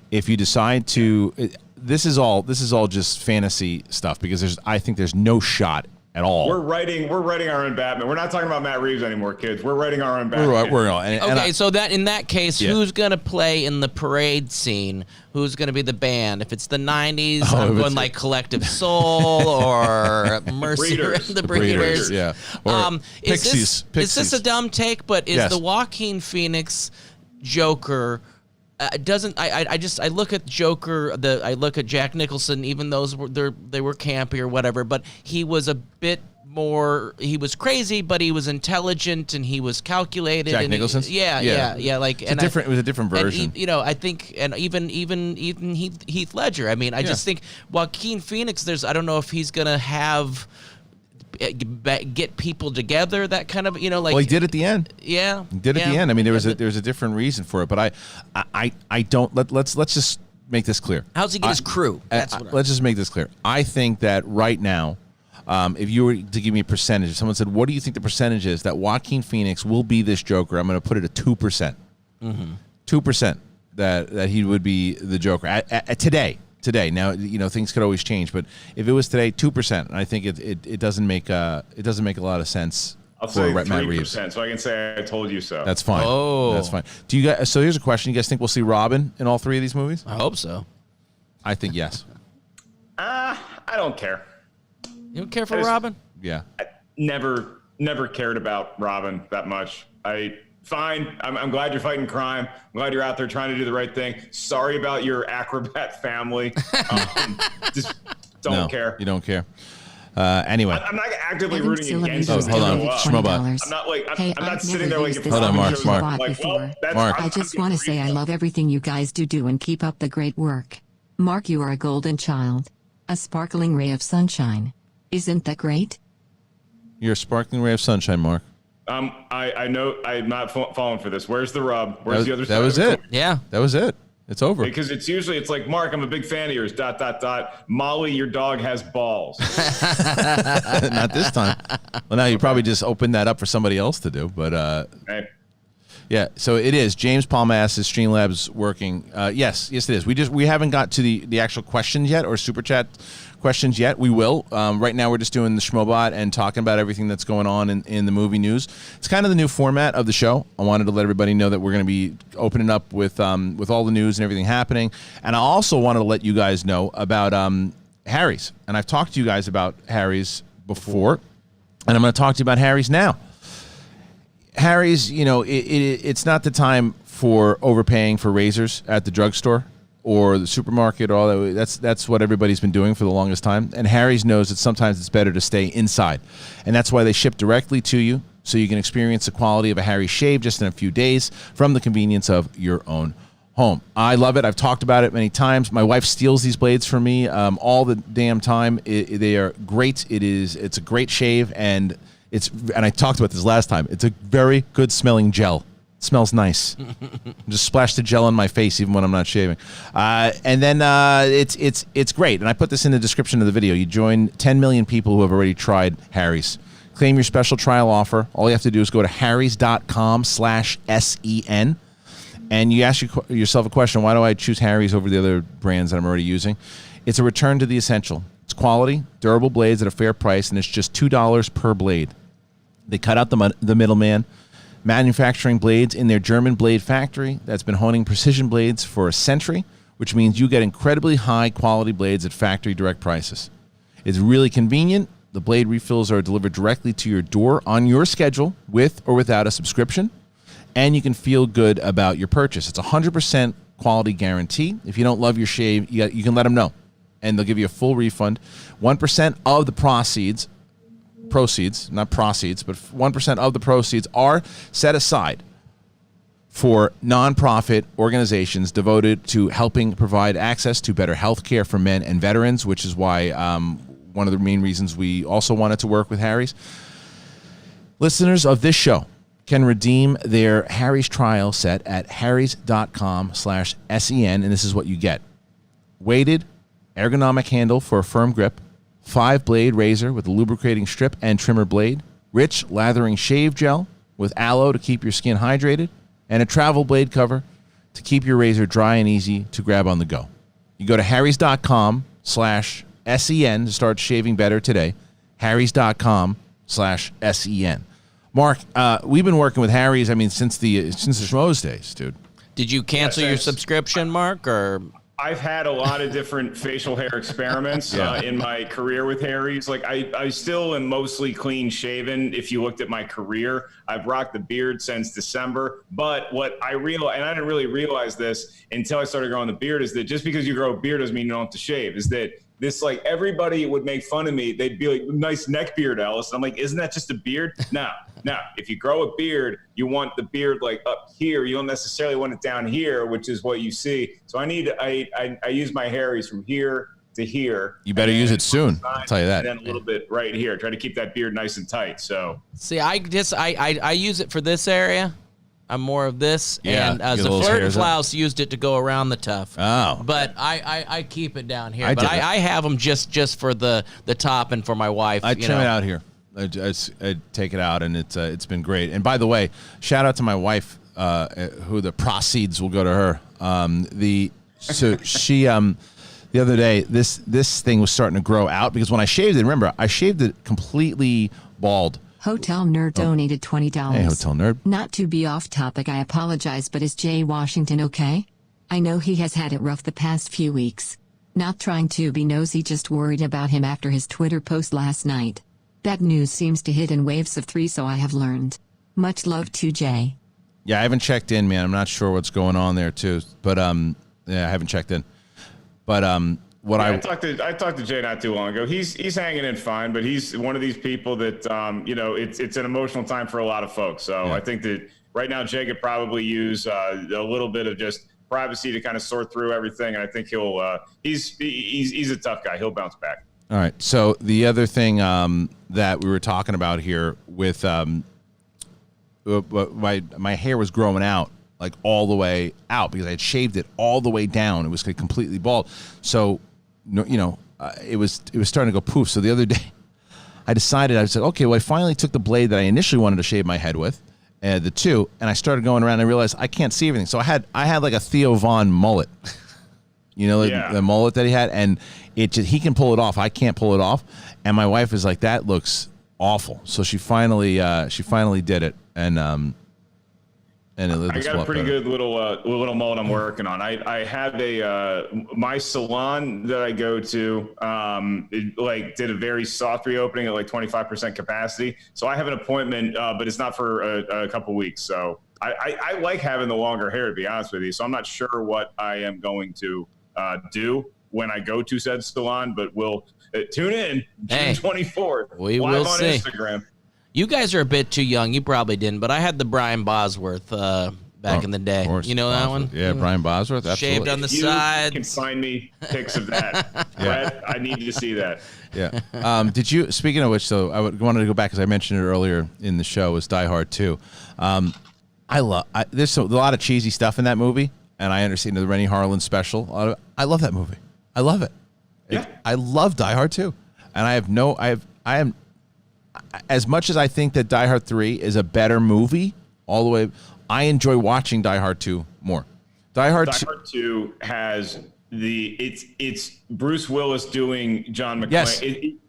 If you decide to, this is all just fantasy stuff, because I think there's no shot at all. We're writing our own Batman. We're not talking about Matt Reeves anymore, kids. We're writing our own Batman. So that in that case, who's gonna play in the parade scene? Who's gonna be the band? If it's the '90s, I'm going like Collective Soul or Mercy, the Breeders. Yeah. Or Pixies. Is this a dumb take? But is the Joaquin Phoenix Joker? I look at Joker. I look at Jack Nicholson. Even those they were campy or whatever, but he was a bit more. He was crazy, but he was intelligent and he was calculated. Jack Nicholson. Yeah. Like it was a different version. And I think, and even Heath Ledger. I mean, I just think Joaquin Phoenix. I don't know if he's gonna have. Get people together, that kind of well, he did at the end. Yeah, he did at the end. I mean, there was a different reason for it, but I don't. Let's just make this clear. How's he get his crew? Let's just make this clear. I think that right now, if you were to give me a percentage, if someone said, "What do you think the percentage is that Joaquin Phoenix will be this Joker?" I'm going to put it at 2%. 2% that he would be the Joker at today. Now, things could always change, but if it was today, 2%, I think it doesn't make a lot of sense. I'll say 3%, so I can say I told you so. That's fine. That's fine. Do you guys? So here's a question: you guys think we'll see Robin in all 3 of these movies? I hope so. I think yes. I don't care. You don't care for Robin? Yeah. I never cared about Robin that much. Fine. I'm glad you're fighting crime. I'm glad you're out there trying to do the right thing. Sorry about your acrobat family. Just don't care. You don't care. Anyway. I'm not actively rooting against you. Hold on. Schmobot. I'm not sitting there like... Hold on, Mark. Mark. I just want to say I love everything you guys do and keep up the great work. Mark, you are a golden child. A sparkling ray of sunshine. Isn't that great? You're a sparkling ray of sunshine, Mark. I know I'm not falling for this. Where's the rub? Where's the other side? That was it. Yeah. That was it. It's over. Because it's like, Mark, I'm a big fan of yours, ... Molly, your dog has balls. Not this time. Well, now you probably just opened that up for somebody else to do, but hey. Yeah, so it is. James Palma asks, is Streamlabs working? Yes, it is. We haven't got to the actual questions yet, or super chat questions yet. We will. Right now we're just doing the Schmobot and talking about everything that's going on in the movie news. It's kind of the new format of the show. I wanted to let everybody know that we're going to be opening up with all the news and everything happening. And I also wanted to let you guys know about Harry's. And I've talked to you guys about Harry's before, and I'm going to talk to you about Harry's now. Harry's, it's not the time for overpaying for razors at the drugstore or the supermarket or all that. That's what everybody's been doing for the longest time. And Harry's knows that sometimes it's better to stay inside. And that's why they ship directly to you, so you can experience the quality of a Harry's shave just in a few days from the convenience of your own home. I love it. I've talked about it many times. My wife steals these blades from me all the damn time. They are great. It's a great shave, and And I talked about this last time. It's a very good smelling gel. It smells nice. Just splash the gel on my face even when I'm not shaving. And then it's great. And I put this in the description of the video. You join 10 million people who have already tried Harry's. Claim your special trial offer. All you have to do is go to harrys.com/SEN. And you ask yourself a question, why do I choose Harry's over the other brands that I'm already using? It's a return to the essential. It's quality, durable blades at a fair price, and it's just $2 per blade. They cut out the middleman, manufacturing blades in their German blade factory that's been honing precision blades for a century, which means you get incredibly high-quality blades at factory direct prices. It's really convenient. The blade refills are delivered directly to your door on your schedule with or without a subscription. And you can feel good about your purchase. It's 100% quality guarantee. If you don't love your shave, you can let them know, and they'll give you a full refund. 1% of the proceeds, not proceeds, but 1% of the proceeds are set aside for nonprofit organizations devoted to helping provide access to better health care for men and veterans, which is why one of the main reasons we also wanted to work with Harry's. Listeners of this show can redeem their Harry's trial set at harrys.com/SEN, and this is what you get. Weighted, ergonomic handle for a firm grip, 5-blade razor with a lubricating strip and trimmer blade, rich lathering shave gel with aloe to keep your skin hydrated, and a travel blade cover to keep your razor dry and easy to grab on the go. You go to harrys.com/SEN to start shaving better today, harrys.com/SEN. Mark, we've been working with Harry's, since the Schmoes days, dude. Did you cancel your subscription, Mark, or? I've had a lot of different facial hair experiments in my career with Harry's. Like I still am mostly clean shaven. If you looked at my career, I've rocked the beard since December. But what I realized, and I didn't really realize this until I started growing the beard, is that just because you grow a beard doesn't mean you don't have to shave. Is that this, like, everybody would make fun of me. They'd be like, nice neck beard, Ellis. And I'm like, isn't that just a beard? No. If you grow a beard, you want the beard like up here. You don't necessarily want it down here, which is what you see. So I use my Harry's from here to here. You better use it soon. I'll tell you that. And then a little bit right here. Try to keep that beard nice and tight. So see, I use it for this area. I'm more of this, and the Flirt and Flouse used it to go around the tuft. Oh, but I keep it down here. I have them just for the top and for my wife. I trim it out here. I take it out, and it's been great. And by the way, shout out to my wife, who the proceeds will go to her. She the other day, this thing was starting to grow out because when I shaved it, remember, I shaved it completely bald. Hotel Nerd donated $20. Hey, Hotel Nerd. Not to be off topic, I apologize, but is Jay Washington okay? I know he has had it rough the past few weeks. Not trying to be nosy, just worried about him after his Twitter post last night. Bad news seems to hit in waves of 3, so I have learned. Much love to Jay. Yeah, I haven't checked in, man. I'm not sure what's going on there too, but I haven't checked in. But I talked to Jay not too long ago. He's hanging in fine, but he's one of these people that it's an emotional time for a lot of folks. So I think that right now Jay could probably use a little bit of just privacy to kind of sort through everything, and I think he'll he's a tough guy. He'll bounce back. All right. So the other thing that we were talking about here with my hair was growing out, like all the way out, because I had shaved it all the way down. It was completely bald. So, it was starting to go poof. So the other day, I said, okay, well, I finally took the blade that I initially wanted to shave my head with, the two, and I started going around and I realized I can't see everything. So I had like a Theo Von mullet, the mullet that he had, and he can pull it off. I can't pull it off. And my wife is like, that looks awful. So she finally did it. And it I got a pretty good little mullet I'm working on. I have my salon that I go to, did a very soft reopening at like 25% capacity. So I have an appointment, but it's not for a couple weeks. So I like having the longer hair, to be honest with you. So I'm not sure what I am going to do when I go to said salon, but we'll tune in June 24th. We live will on see. Instagram. You guys are a bit too young. You probably didn't, but I had the Brian Bosworth back in the day. Of course, You know that one? Yeah, Brian Bosworth. Absolutely. Shaved on the You sides. can find me pics of that. Brett, I need to see that. Yeah. Did you? Speaking of which, though, wanted to go back because I mentioned it earlier in the show. Was Die Hard 2. There's a lot of cheesy stuff in that movie, and I understand the Rennie Harlan special. I love that movie. I love it. Yeah. I love Die Hard 2, and I am as much as I think that Die Hard 3 is a better movie all the way. I enjoy watching Die Hard 2 more. Die Hard 2 has it's Bruce Willis doing John McClane. Yes.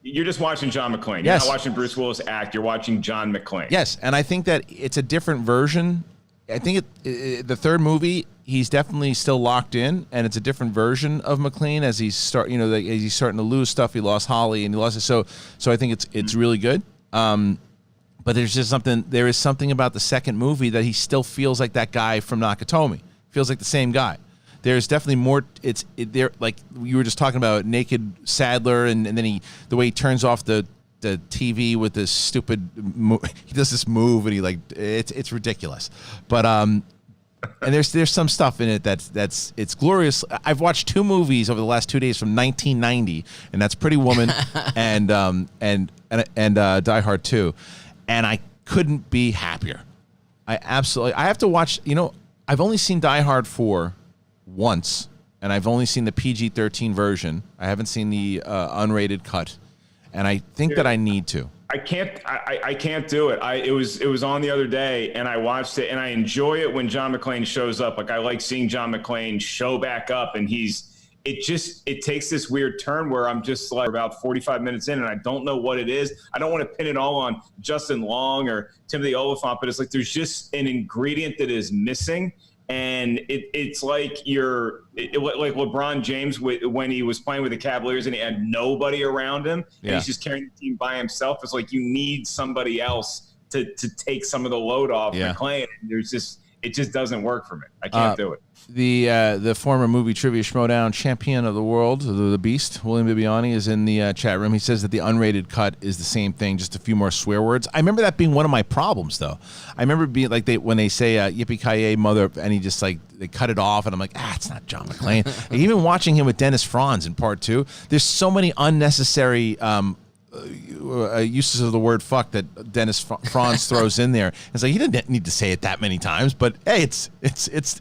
You're just watching John McClane. You're Yes. not watching Bruce Willis act. You're watching John McClane. Yes, and I think that it's a different version. I think the third movie, he's definitely still locked in, and it's a different version of McClane as he's starting to lose stuff. He lost Holly, and he lost it. So I think it's really good. But there is something about the second movie that he still feels like that guy from Nakatomi. Feels like the same guy. There's definitely more. Like you were just talking about naked Sadler, and then the way he turns off the TV with this stupid. He does this move, and it's ridiculous. But and there's some stuff in it it's glorious. I've watched 2 movies over the last 2 days from 1990, and that's Pretty Woman and Die Hard 2, and I couldn't be happier. I have to watch. I've only seen Die Hard 4 once, and I've only seen the PG-13 version. I haven't seen the unrated cut, and I think that I need to. I can't do it. It was on the other day, and I watched it, and I enjoy it when John McClane shows up. Like I like seeing John McClane show back up, and it takes this weird turn where I'm just like about 45 minutes in, and I don't know what it is. I don't want to pin it all on Justin Long or Timothy Oliphant, but it's like there's just an ingredient that is missing. And it's like like LeBron James when he was playing with the Cavaliers and he had nobody around him, and he's just carrying the team by himself. It's like you need somebody else to take some of the load off McClane. It just doesn't work for me. I can't do it. The former movie trivia schmodown champion of the world, the Beast, William Bibiani, is in the chat room. He says that the unrated cut is the same thing, just a few more swear words. I remember that being one of my problems, though. I remember being like when they say "yippee-ki-yay, mother," and he just they cut it off, and I'm like, it's not John McClane. Like, even watching him with Dennis Franz in part 2, there's so many unnecessary uses of the word "fuck" that Dennis Franz throws in there. It's like he didn't need to say it that many times, but hey, it's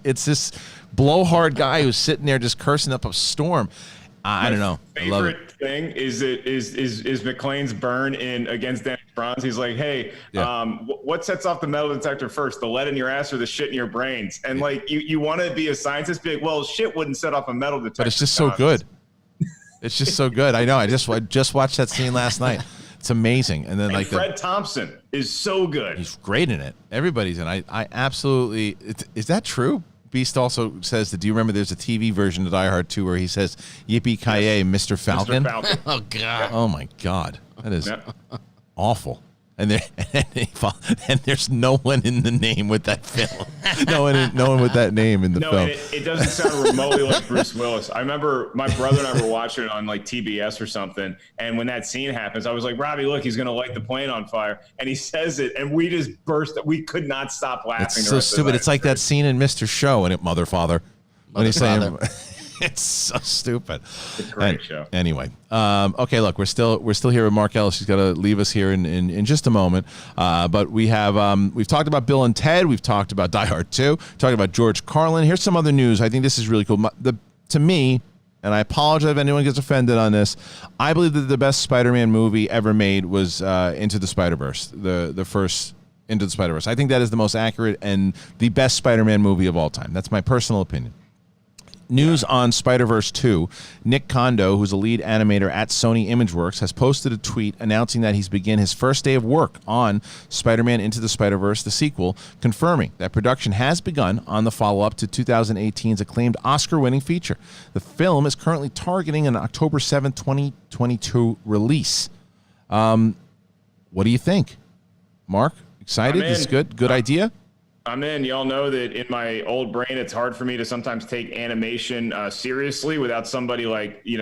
this blowhard guy who's sitting there just cursing up a storm. I don't know. I love it. Favorite thing is McClane's burn in against Dennis Franz. He's like, hey, what sets off the metal detector first, the lead in your ass or the shit in your brains? And like you want to be a scientist, be like, well, shit wouldn't set off a metal detector. But it's just so good. It's just so good. I know. I just watched that scene last night. It's amazing. And then Fred Thompson is so good. He's great in it. Everybody's in. I absolutely. Is that true? Beast also says that. Do you remember? There's a TV version of Die Hard 2 where he says "Yippee-ki-yay, Mr. Falcon." Mr. Falcon. Oh God. Oh my God. That is awful. And there's no one in the name with that film. No one with that name in the film. No, it doesn't sound remotely like Bruce Willis. I remember my brother and I were watching it on like TBS or something, and when that scene happens, I was like, Robbie, look, he's gonna light the plane on fire, and he says it, and we just burst. We could not stop laughing. It's so stupid. It's like that scene in Mr. Show in it, Mother Father, when he's saying. It's so stupid. It's a great show. Anyway, okay. Look, we're still here with Mark Ellis. He's got to leave us here in just a moment. But we've talked about Bill and Ted. We've talked about Die Hard 2. Talked about George Carlin. Here's some other news. I think this is really cool. To me, and I apologize if anyone gets offended on this, I believe that the best Spider-Man movie ever made was Into the Spider-Verse, the first Into the Spider-Verse. I think that is the most accurate and the best Spider-Man movie of all time. That's my personal opinion. News on Spider-Verse 2. Nick Kondo, who's a lead animator at Sony Imageworks, has posted a tweet announcing that he's begun his first day of work on Spider-Man Into the Spider-Verse, the sequel, confirming that production has begun on the follow-up to 2018's acclaimed Oscar-winning feature. The film is currently targeting an October 7, 2022 release. What do you think? Mark, excited? This is good? Good idea? I'm in. Y'all know that in my old brain, it's hard for me to sometimes take animation seriously without somebody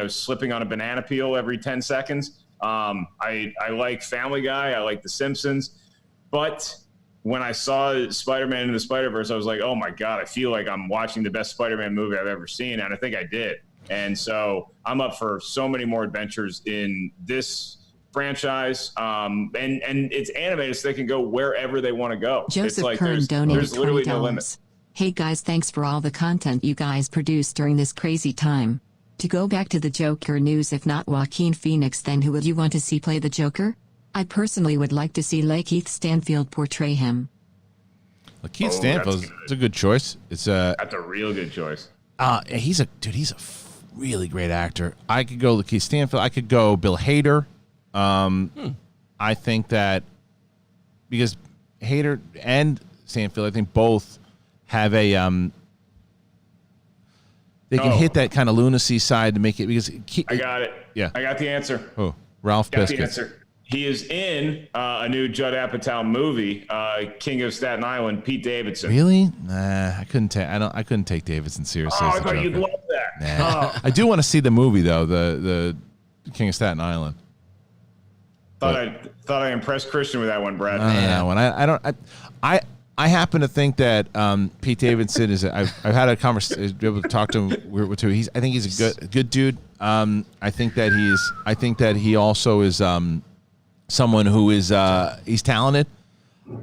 slipping on a banana peel every 10 seconds. I like Family Guy. I like The Simpsons. But when I saw Spider-Man in the Spider-Verse, I was like, oh my God, I feel like I'm watching the best Spider-Man movie I've ever seen. And I think I did. And so I'm up for so many more adventures in this franchise. And it's animated so they can go wherever they want to go. Joseph it's like Kern donated there's literally $20. no limit. Hey guys, thanks for all the content you guys produced during this crazy time. To go back to the Joker news, if not Joaquin Phoenix, then who would you want to see play the Joker? I personally would like to see Lakeith Stanfield portray him. Lakeith Stanfield is a good choice. It's That's a real good choice. He's a really great actor. I could go Lakeith Stanfield. I could go Bill Hader. I think that because Hader and Stanfield, I think both have a they can hit that kind of lunacy side to make it because I got it. Yeah, I got the answer. Oh, Ralph Got Biscuit. the answer. He is in a new Judd Apatow movie, King of Staten Island, Pete Davidson. Really? Nah, I couldn't take. I couldn't take Davidson seriously. Oh, as I a thought you'd Joker. love that. Nah. I do want to see the movie though, the King of Staten Island. Thought I impressed Christian with that one, Brad. That one. I happen to think that Pete Davidson is. I've had a conversation, be able to talk to him. I think he's a good dude. I think that he also is someone who is he's talented.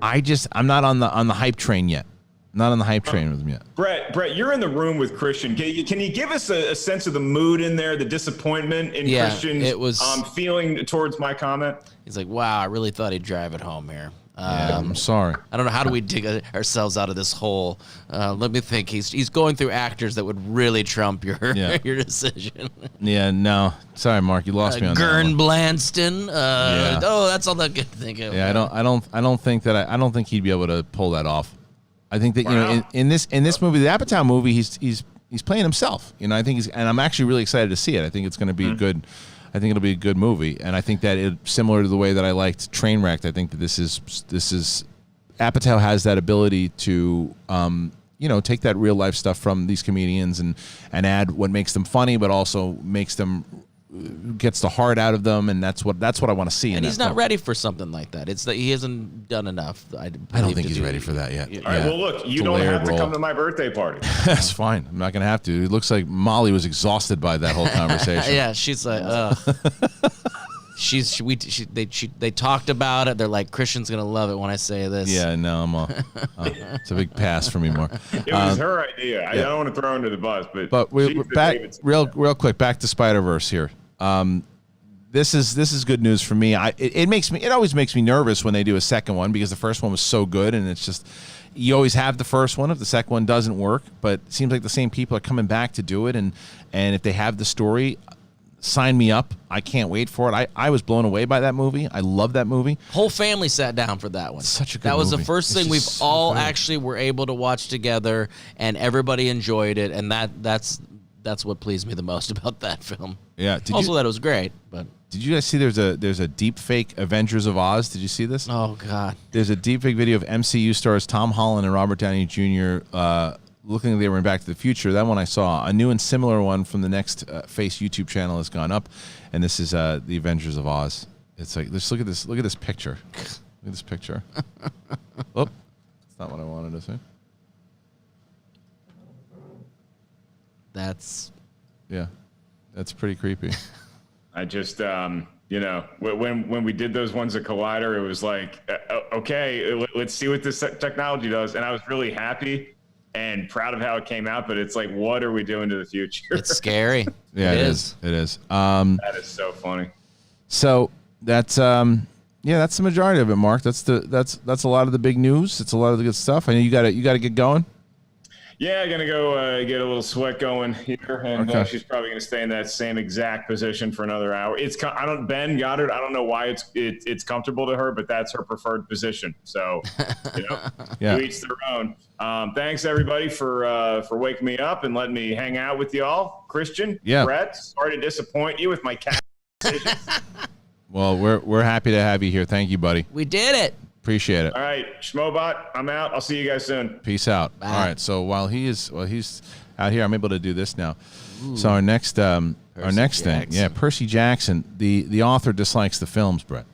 I'm not on the hype train yet. Not on the hype train with him yet. Brett, you're in the room with Christian. Can you give us a sense of the mood in there, the disappointment in Christian's feeling towards my comment? He's like, wow, I really thought he'd drive it home here. I'm sorry. I don't know. How do we dig ourselves out of this hole? Let me think. He's going through actors that would really trump your decision. Yeah, no. Sorry, Mark. You lost me on that Gern one. Blanston. Oh, that's all I could think of. Yeah, I don't think he'd be able to pull that off. I think that in this movie, the Apatow movie, he's playing himself. I think and I'm actually really excited to see it. I think it's going to be good. I think it'll be a good movie, and I think that similar to the way that I liked Trainwrecked. I think that this is Apatow has that ability to take that real life stuff from these comedians and add what makes them funny, but also makes them gets the heart out of them, and that's what I want to see. And he's not ready for something like that. It's that he hasn't done enough. I don't think he's ready for that yet. All right, well, look, you don't have to come to my birthday party. That's fine. I'm not going to have to. It looks like Molly was exhausted by that whole conversation. Yeah, she's like, they talked about it. They're like, Christian's gonna love it when I say this. Yeah, no, it's a big pass for me, more. It was her idea. I don't want to throw her under the bus, but we're back real quick. Back to Spider-Verse here. This is good news for me. It always makes me nervous when they do a second one because the first one was so good, and it's just you always have the first one if the second one doesn't work. But it seems like the same people are coming back to do it, and if they have the story, sign me up. I can't wait for it. I was blown away by that movie. I love that movie. Whole family sat down for that one. Such a good That was movie. the first thing we've all actually were able to watch together, and everybody enjoyed it, and that's what pleased me the most about that film. Yeah. That it was great, but did you guys see there's a deep fake Avengers of Oz? Did you see this? Oh God. There's a deep fake video of MCU stars Tom Holland and Robert Downey Jr. Looking like they were in Back to the Future. That one I saw. A new and similar one from the Next Face YouTube channel has gone up, and this is the Avengers of Oz. It's like let's look at this. Look at this picture. Look at this picture. Oh, that's not what I wanted to say. That's pretty creepy. I just, when we did those ones at Collider, it was like, okay, let's see what this technology does. And I was really happy and proud of how it came out. But it's like, what are we doing to the future? It's scary. Yeah, it is. It is. That is so funny. So that's that's the majority of it, Mark. That's a lot of the big news. It's a lot of the good stuff. I know you got to get going. Yeah, gonna go get a little sweat going here, and she's probably gonna stay in that same exact position for another hour. Ben Goddard. I don't know why it's comfortable to her, but that's her preferred position. So, to each their own. Thanks everybody for waking me up and letting me hang out with y'all. Christian, Brett, sorry to disappoint you with my cat decisions. Well, we're happy to have you here. Thank you, buddy. We did it. Appreciate it. All right, Schmobot, I'm out. I'll see you guys soon. Peace out. Bye. All right. So while he's out here, I'm able to do this now. Ooh. So our next thing, Percy Jackson, the author dislikes the films, Brett.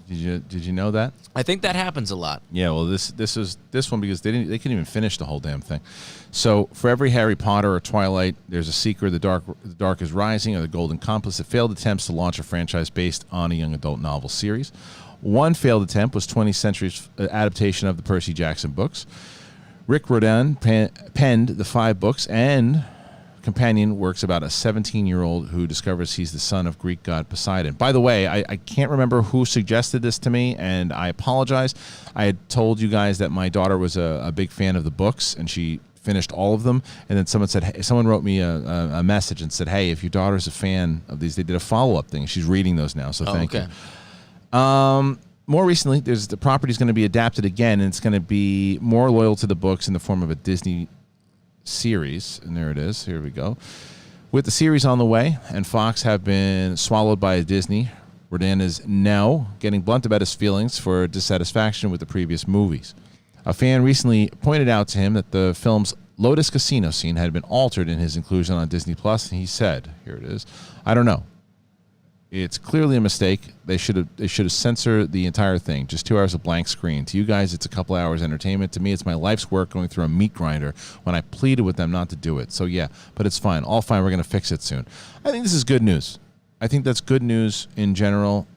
Did you know that? I think that happens a lot. Yeah, well, this one because they couldn't even finish the whole damn thing. So for every Harry Potter or Twilight, there's a sequel, The Dark is Rising, or The Golden Compass, that failed attempts to launch a franchise based on a young adult novel series. One failed attempt was 20th Century's adaptation of the Percy Jackson books. Rick Riordan penned the 5 books and companion works about a 17-year-old who discovers he's the son of Greek god Poseidon. By the way, I can't remember who suggested this to me, and I apologize. I had told you guys that my daughter was a big fan of the books, and she finished all of them. And then someone wrote me a message and said, hey, if your daughter's a fan of these, they did a follow-up thing. She's reading those now, so thank you. More recently, the property's going to be adapted again, and it's going to be more loyal to the books in the form of a Disney series. And there it is. Here we go. With the series on the way, and Fox have been swallowed by Disney, Riordan is now getting blunt about his feelings for dissatisfaction with the previous movies. A fan recently pointed out to him that the film's Lotus Casino scene had been altered in his inclusion on Disney Plus, and he said, here it is, I don't know. It's clearly a mistake. They should have censored the entire thing. Just 2 hours of blank screen. To you guys, it's a couple hours entertainment. To me, it's my life's work going through a meat grinder when I pleaded with them not to do it. So, yeah, but it's fine. All fine. We're going to fix it soon. I think this is good news. I think that's good news in general.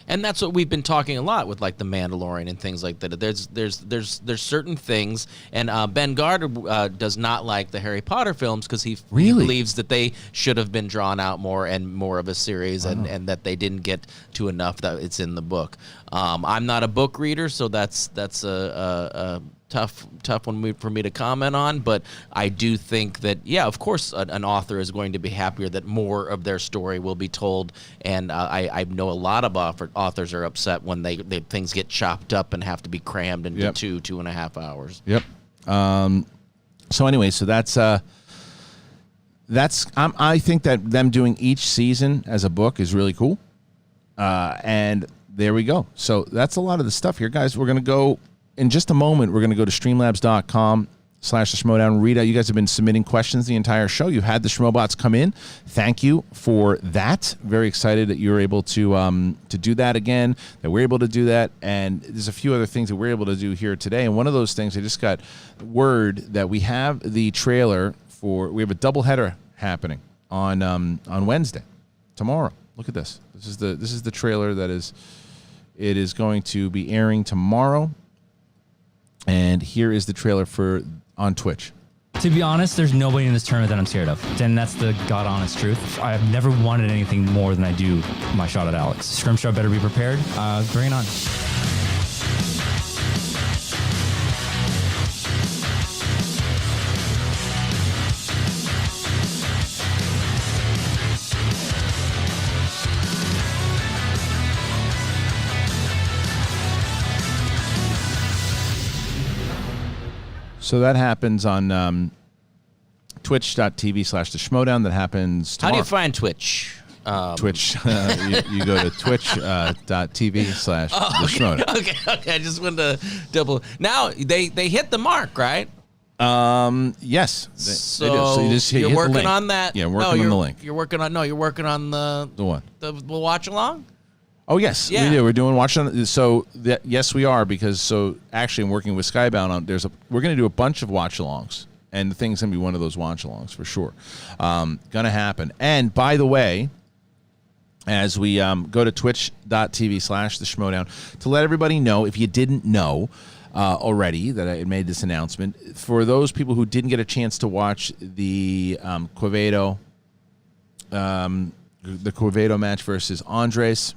And that's what we've been talking a lot with, like the Mandalorian and things like that. There's certain things, and Ben Gardner does not like the Harry Potter films because he believes that they should have been drawn out more and more of a series, and that they didn't get to enough that it's in the book. I'm not a book reader, so that's a tough one for me to comment on, but I do think that, yeah, of course, an author is going to be happier that more of their story will be told, and I know a lot of authors are upset when they things get chopped up and have to be crammed into 2.5 hours. Yep. So anyway, so that's I think that them doing each season as a book is really cool, and there we go. So that's a lot of the stuff here, guys. We're gonna go. In just a moment, we're going to go to streamlabs.com/the Schmodown. Rita, you guys have been submitting questions the entire show. You had the Schmobots come in. Thank you for that. Very excited that you were able to do that again, that we're able to do that. And there's a few other things that we're able to do here today. And one of those things, I just got word that we have the trailer we have a doubleheader happening on Wednesday, tomorrow. Look at this. This is the trailer it is going to be airing tomorrow. And here is the trailer on Twitch. To be honest, there's nobody in this tournament that I'm scared of. And that's the God honest truth. I have never wanted anything more than I do my shot at Alex. Scrimshaw better be prepared. Bring it on. So that happens on twitch.tv/the Schmodown. That happens tomorrow. How do you find Twitch? Twitch. You go to twitch.tv/the Schmodown. Okay. I just wanted to double. Now they hit the mark, right? Yes. So they do. So you just you're hit working the link. on that. Yeah, working on the link. You're working on the what? The watch along. Oh, yes, yeah. we do. We're doing watch on. So yes, we are, because actually I'm working with Skybound on. We're going to do a bunch of watch-alongs, and the thing's going to be one of those watch-alongs for sure. Going to happen. And by the way, as we go to twitch.tv/the Schmodown, to let everybody know, if you didn't know already, that I had made this announcement, for those people who didn't get a chance to watch the Quevedo match versus Andres.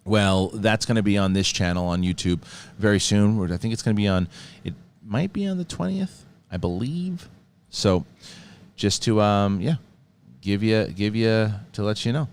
Well, that's going to be on this channel on YouTube very soon. I think it's going to be it might be on the 20th, I believe. So just to, give you to let you know.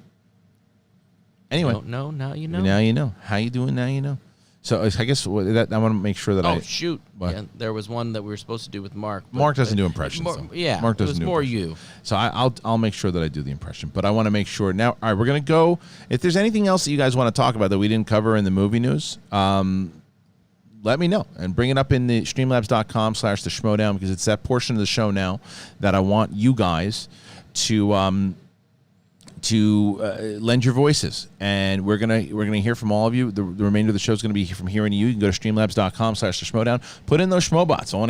Anyway. Don't know, now you know. Now you know. How you doing, now you know. So I guess I want to make sure that shoot. Yeah, there was one that we were supposed to do with Mark. Mark doesn't do impressions. Mark doesn't do more impressions. you. So I'll make sure that I do the impression. But I want to make sure now. All right, we're gonna go. If there's anything else that you guys want to talk about that we didn't cover in the movie news, let me know and bring it up in the streamlabs.com/the Schmodown, because it's that portion of the show now that I want you guys to to lend your voices, and we're gonna hear from all of you. The remainder of the show is gonna be from hearing you. You can go to streamlabs.com/theschmodown. Put in those schmobots. I want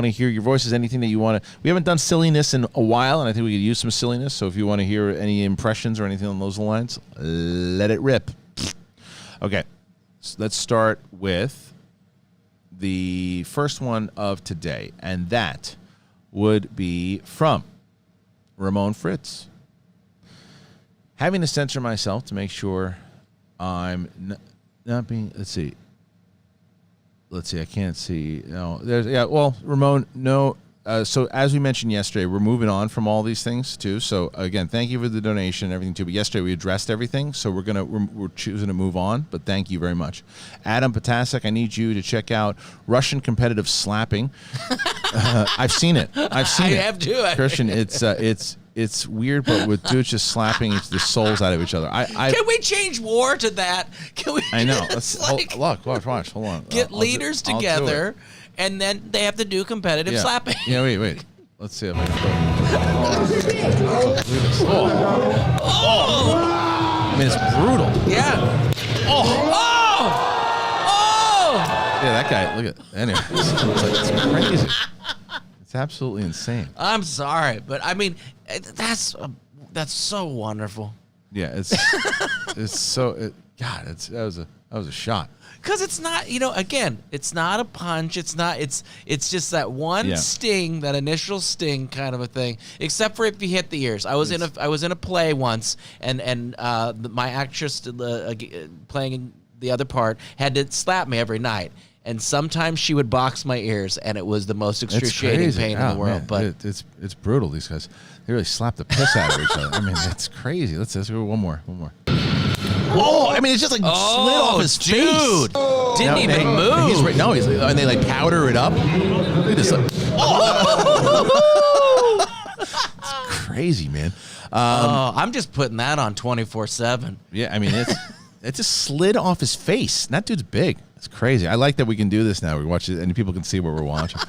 to hear your voices. Anything that you want to. We haven't done silliness in a while, and I think we could use some silliness. So if you want to hear any impressions or anything on those lines, let it rip. Okay, so let's start with the first one of today, and that would be from Ramon Fritz. Having to censor myself to make sure I'm not being. Let's see. I can't see. No, Ramon. No. So as we mentioned yesterday, we're moving on from all these things too. So again, thank you for the donation and everything too. But yesterday we addressed everything, so we're choosing to move on. But thank you very much, Adam Patasek. I need you to check out Russian competitive slapping. I've seen it. I have too. Christian, it's weird, but with dudes just slapping the souls out of each other. Can we change war to that? Can we? I know. Watch. Hold on. Get leaders together, and then they have to do competitive slapping. Yeah, wait. Let's see if I can I mean, it's brutal. Yeah. Yeah, that guy. Look at. Anyway, it's crazy. It's absolutely insane. I'm sorry, but I mean, that's so wonderful. Yeah, it's so. God, that was a shot. Because it's not, again, it's not a punch. It's just that one sting, that initial sting kind of a thing. Except for if you hit the ears. I was in a play once, and my actress playing the other part had to slap me every night. And sometimes she would box my ears, and it was the most excruciating pain in the world. Man, but it's brutal. These guys, they really slap the piss out of each other. I mean, it's crazy. Let's go one more. Oh, I mean, it's just like slid off his face. Didn't even move. And they like powder it up. Look at this. It's crazy, man. I'm just putting that on 24/7. Yeah, I mean, it just slid off his face. And that dude's big. It's crazy. I like that we can do this now. We watch it, and people can see what we're watching.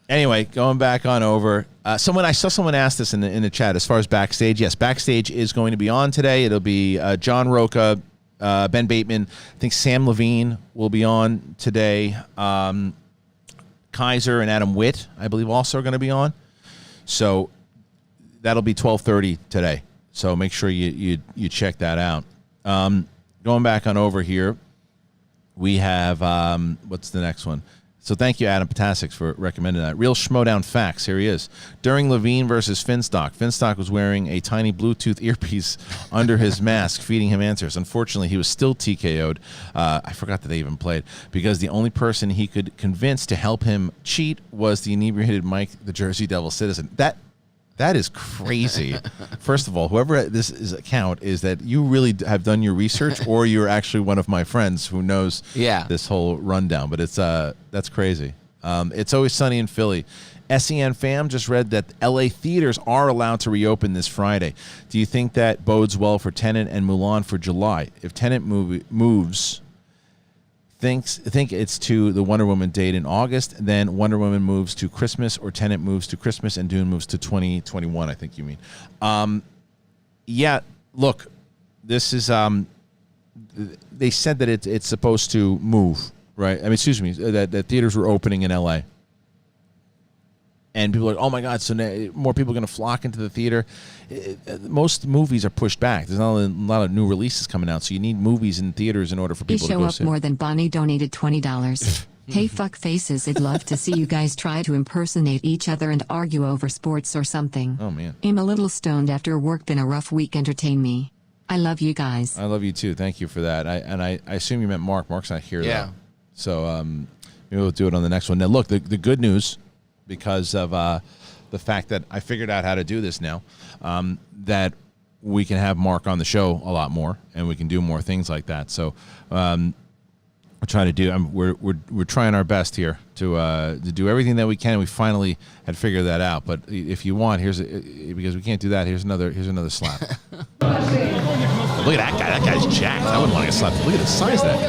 Anyway, going back on over. I saw someone ask this in the chat as far as backstage. Yes, backstage is going to be on today. It'll be John Roca, Ben Bateman. I think Sam Levine will be on today. Kaiser and Adam Witt, I believe, also are going to be on. So that'll be 12:30 today. So make sure you check that out. Going back on over here, we have what's the next one? So thank you, Adam Patasek, for recommending that. Real Schmodown facts. Here he is. During Levine versus Finstock was wearing a tiny Bluetooth earpiece under his mask, feeding him answers. Unfortunately, he was still TKO'd. I forgot that they even played, because the only person he could convince to help him cheat was the inebriated Mike, the Jersey Devil citizen. That is crazy. First of all, whoever this is account is, that you really have done your research, or you're actually one of my friends who knows this whole rundown. But it's that's crazy. It's Always Sunny in Philly. SEN fam just read that LA theaters are allowed to reopen this Friday. Do you think that bodes well for Tenet and Mulan for July? If Tenet moves, think it's to the Wonder Woman date in August, then Wonder Woman moves to Christmas, or Tenet moves to Christmas, and Dune moves to 2021, I think you mean. Yeah, look, this is, they said that it's supposed to move, right? I mean, excuse me, that theaters were opening in LA. And people are like, oh my God, so more people are going to flock into the theater. Most movies are pushed back. There's not a lot of new releases coming out, so you need movies in theaters in order for people to go see. You show up more than Bonnie donated $20. Hey, fuck faces, I'd love to see you guys try to impersonate each other and argue over sports or something. Oh, man. I'm a little stoned after work, been a rough week, entertain me. I love you guys. I love you too. Thank you for that. I assume you meant Mark. Mark's not here, though. So maybe we'll do it on the next one. Now, look, the good news, because of the fact that I figured out how to do this now, that we can have Mark on the show a lot more, and we can do more things like that. So we're trying to do. We're trying our best here to do everything that we can. We finally had figured that out. But if you want, because we can't do that. Here's another slap. Look at that guy. That guy's jacked. I wouldn't want to get slapped. Look at the size of that guy.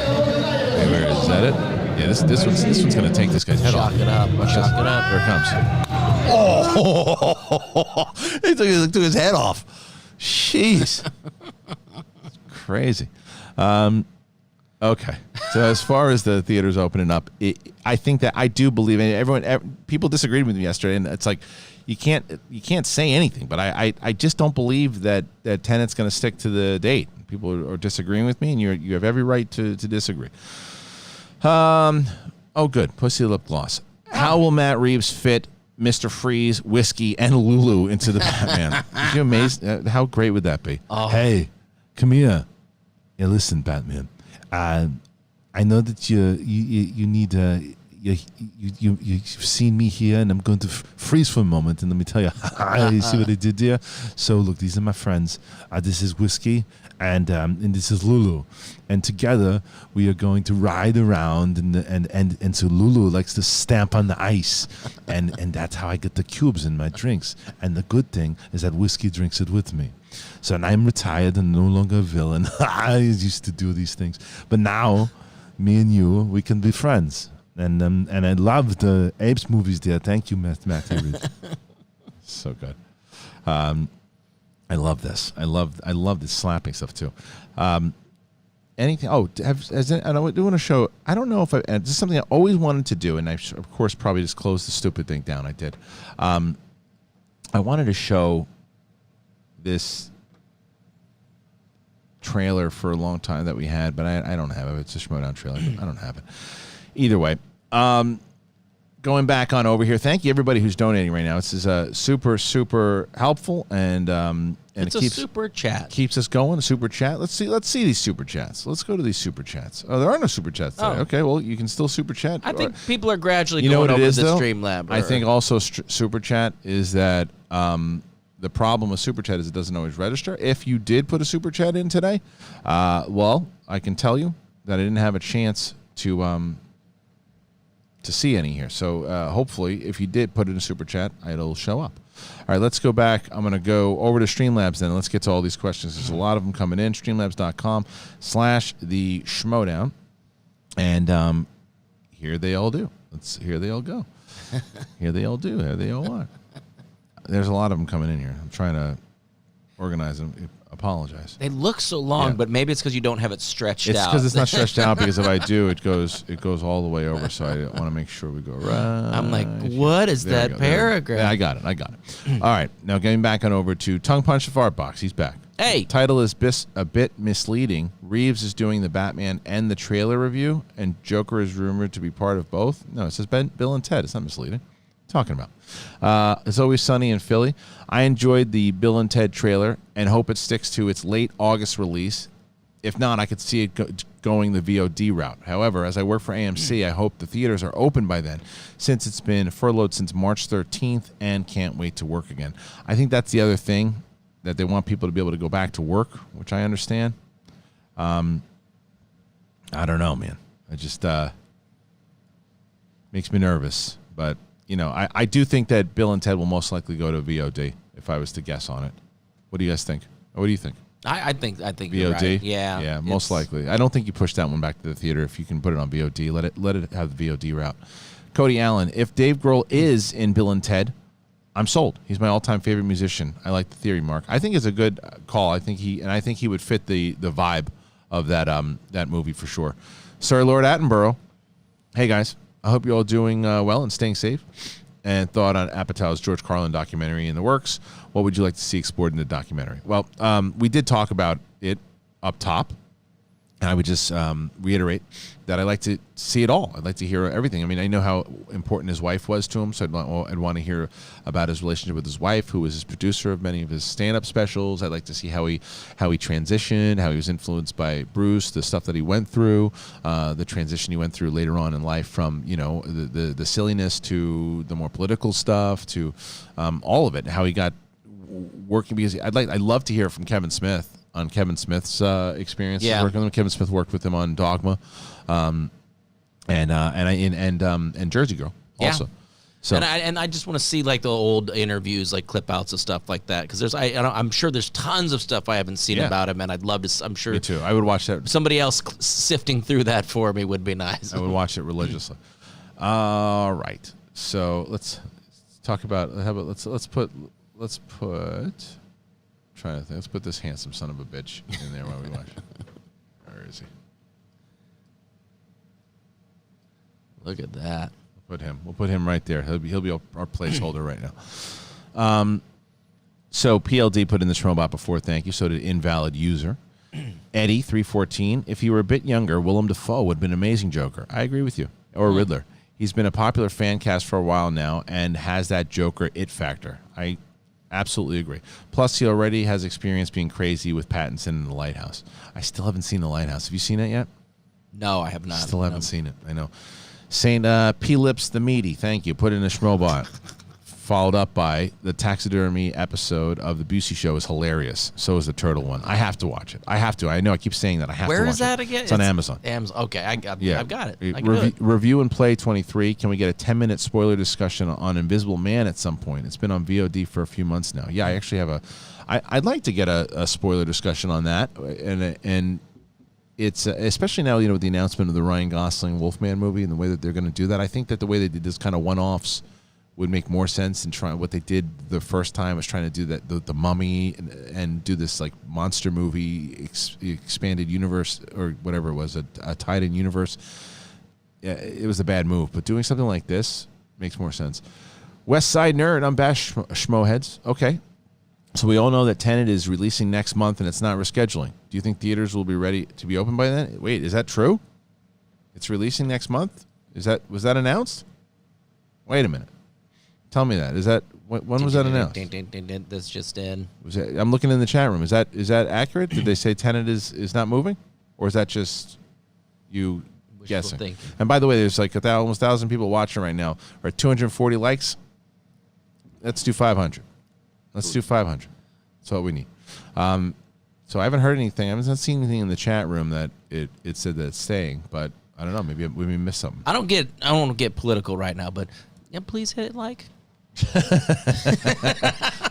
Hey, where is that? It. Yeah, this one's gonna take this guy's head off. Shock it up. Watch Shock this. it up. Here it comes. Oh, he took his head off. Jeez. Crazy. Okay. So as far as the theaters opening up, I think that I do believe, and people disagreed with me yesterday, and it's like you can't say anything, but I just don't believe that Tenet's going to stick to the date. People are disagreeing with me, and you have every right to disagree. Oh, good. Pussy lip gloss. How will Matt Reeves fit Mr. Freeze, Whiskey, and Lulu into the Batman? Are you amazed? How great would that be? Oh. Hey, come here. Yeah, listen, Batman. I know that you need you've seen me here, and I'm going to freeze for a moment, and let me tell you, you see what I did there? So look, these are my friends. This is Whiskey, and this is Lulu, and together we are going to ride around, and so Lulu likes to stamp on the ice, and that's how I get the cubes in my drinks. And the good thing is that Whiskey drinks it with me. So, and I'm retired and no longer a villain. I used to do these things, but now me and you, we can be friends. And I love the Apes movies there. Thank you, Matt Reeves. So good. I love this. I love this slapping stuff too. Anything? Oh, I do want to show. I don't know if this is something I always wanted to do, and I of course probably just closed the stupid thing down. I did. I wanted to show this trailer for a long time that we had, but I don't have it. It's a Schmodown trailer. I don't have it. Either way, going back on over here, thank you everybody who's donating right now. This is super, super helpful, and it's it keeps, a super chat. Keeps us going. A super chat. Let's see these super chats. Let's go to these super chats. Oh, there are no super chats today. Oh. Okay, well, you can still super chat. I think people are gradually you know going what over it is, to though? Streamlab. I think also super chat is that the problem with super chat is it doesn't always register. If you did put a super chat in today, well, I can tell you that I didn't have a chance to see any here. So hopefully, if you did put in a super chat, it'll show up. All right, let's go back. I'm going to go over to Streamlabs then. Let's get to all these questions. There's a lot of them coming in. Streamlabs.com/the Schmodown. And here they all do. Here they all go. Here they all do. Here they all are. There's a lot of them coming in here. I'm trying to organize them. Apologize. They look so long, Yeah. but maybe it's because you don't have it stretched out. It's because it's not stretched out, because if I do, it goes all the way over. So I want to make sure we go right. I'm like, what is There we that go. paragraph? Yeah, I got it. All right, now getting back on over to Tongue Punch the Fart Box. He's back. Hey. Title is a bit misleading. Reeves is doing the Batman and the trailer review, and Joker is rumored to be part of both. No, it says Bill and Ted. It's not misleading. Talking about. It's Always Sunny in Philly. I enjoyed the Bill and Ted trailer and hope it sticks to its late August release. If not, I could see it going the VOD route. However, as I work for AMC, I hope the theaters are open by then, since it's been furloughed since March 13th and can't wait to work again. I think that's the other thing, that they want people to be able to go back to work, which I understand. I don't know, man. It just makes me nervous, but you know, I do think that Bill and Ted will most likely go to VOD, if I was to guess on it. What do you guys think? What do you think? I think VOD? you're right. Yeah. Yeah, most likely. I don't think you push that one back to the theater if you can put it on VOD. Let it have the VOD route. Cody Allen, if Dave Grohl is in Bill and Ted, I'm sold. He's my all-time favorite musician. I like the theory, Mark. I think it's a good call. I think he would fit the vibe of that movie for sure. Sir Lord Attenborough, hey guys. I hope you're all doing well and staying safe. And thought on Apatow's George Carlin documentary in the works. What would you like to see explored in the documentary? Well, we did talk about it up top. And I would just reiterate that I like to see it all. I'd like to hear everything. I mean, I know how important his wife was to him, so I'd want to hear about his relationship with his wife, who was his producer of many of his stand-up specials. I'd like to see how he transitioned, how he was influenced by Bruce, the stuff that he went through, the transition he went through later on in life from, you know, the silliness to the more political stuff to all of it. How he got working, because I'd love to hear from Kevin Smith on Kevin Smith's experiences working with him. Kevin Smith worked with him on Dogma, and Jersey Girl also. Yeah. So and I just want to see like the old interviews, like clip outs of stuff like that, because I'm sure there's tons of stuff I haven't seen about him, and I'd love to. I'm sure. Me too. I would watch that. Somebody else sifting through that for me would be nice. I would watch it religiously. All right, so let's talk about. How about let's put. Trying to think. Let's put this handsome son of a bitch in there while we watch. Where is he? Look at that. We'll put him right there. He'll be our placeholder right now. So PLD put in this robot before. Thank you. So did invalid user. Eddie 314. If he were a bit younger, Willem Dafoe would have been an amazing Joker. I agree with you. Or Riddler. He's been a popular fan cast for a while now and has that Joker it factor. I absolutely agree. Plus, he already has experience being crazy with Pattinson in The Lighthouse. I still haven't seen The Lighthouse. Have you seen it yet? No, I have not. Still haven't seen it. I know. Saint P. Lips the Meaty, thank you. Put in a Schmobot. Followed up by the taxidermy episode of the Busey Show is hilarious. So is the turtle one. I have to watch it. I have to. I know I keep saying that. I have to watch it. Where is that again? It's on Amazon. Amazon. Okay, I've got it. Review and Play 23. Can we get a 10-minute spoiler discussion on Invisible Man at some point? It's been on VOD for a few months now. Yeah, I actually have I'd like to get a spoiler discussion on that. And it's especially now, with the announcement of the Ryan Gosling Wolfman movie and the way that they're going to do that. I think that the way they did this kind of one-offs would make more sense than trying what they did the first time was trying to do that the Mummy and do this like monster movie expanded universe or whatever it was, a tied-in universe. Yeah, it was a bad move, but doing something like this makes more sense. West Side Nerd, unbashed schmoheads. Okay, so we all know that Tenet is releasing next month and it's not rescheduling. Do you think theaters will be ready to be open by then? Wait, is that true? It's releasing next month? Was that announced? Wait a minute. Tell me that. Is that when was that announced? That's just in. I'm looking in the chat room. Is that accurate? Did they say Tenet is not moving, or is that just you guessing? Thinking. And by the way, there's like almost 1,000 people watching right now. We're at 240 likes. Let's do 500. Let's do 500. That's what we need. So I haven't heard anything. I haven't seen anything in the chat room that it said that it's staying. But I don't know. Maybe we missed something. I don't want to get political right now, but yeah, please hit like.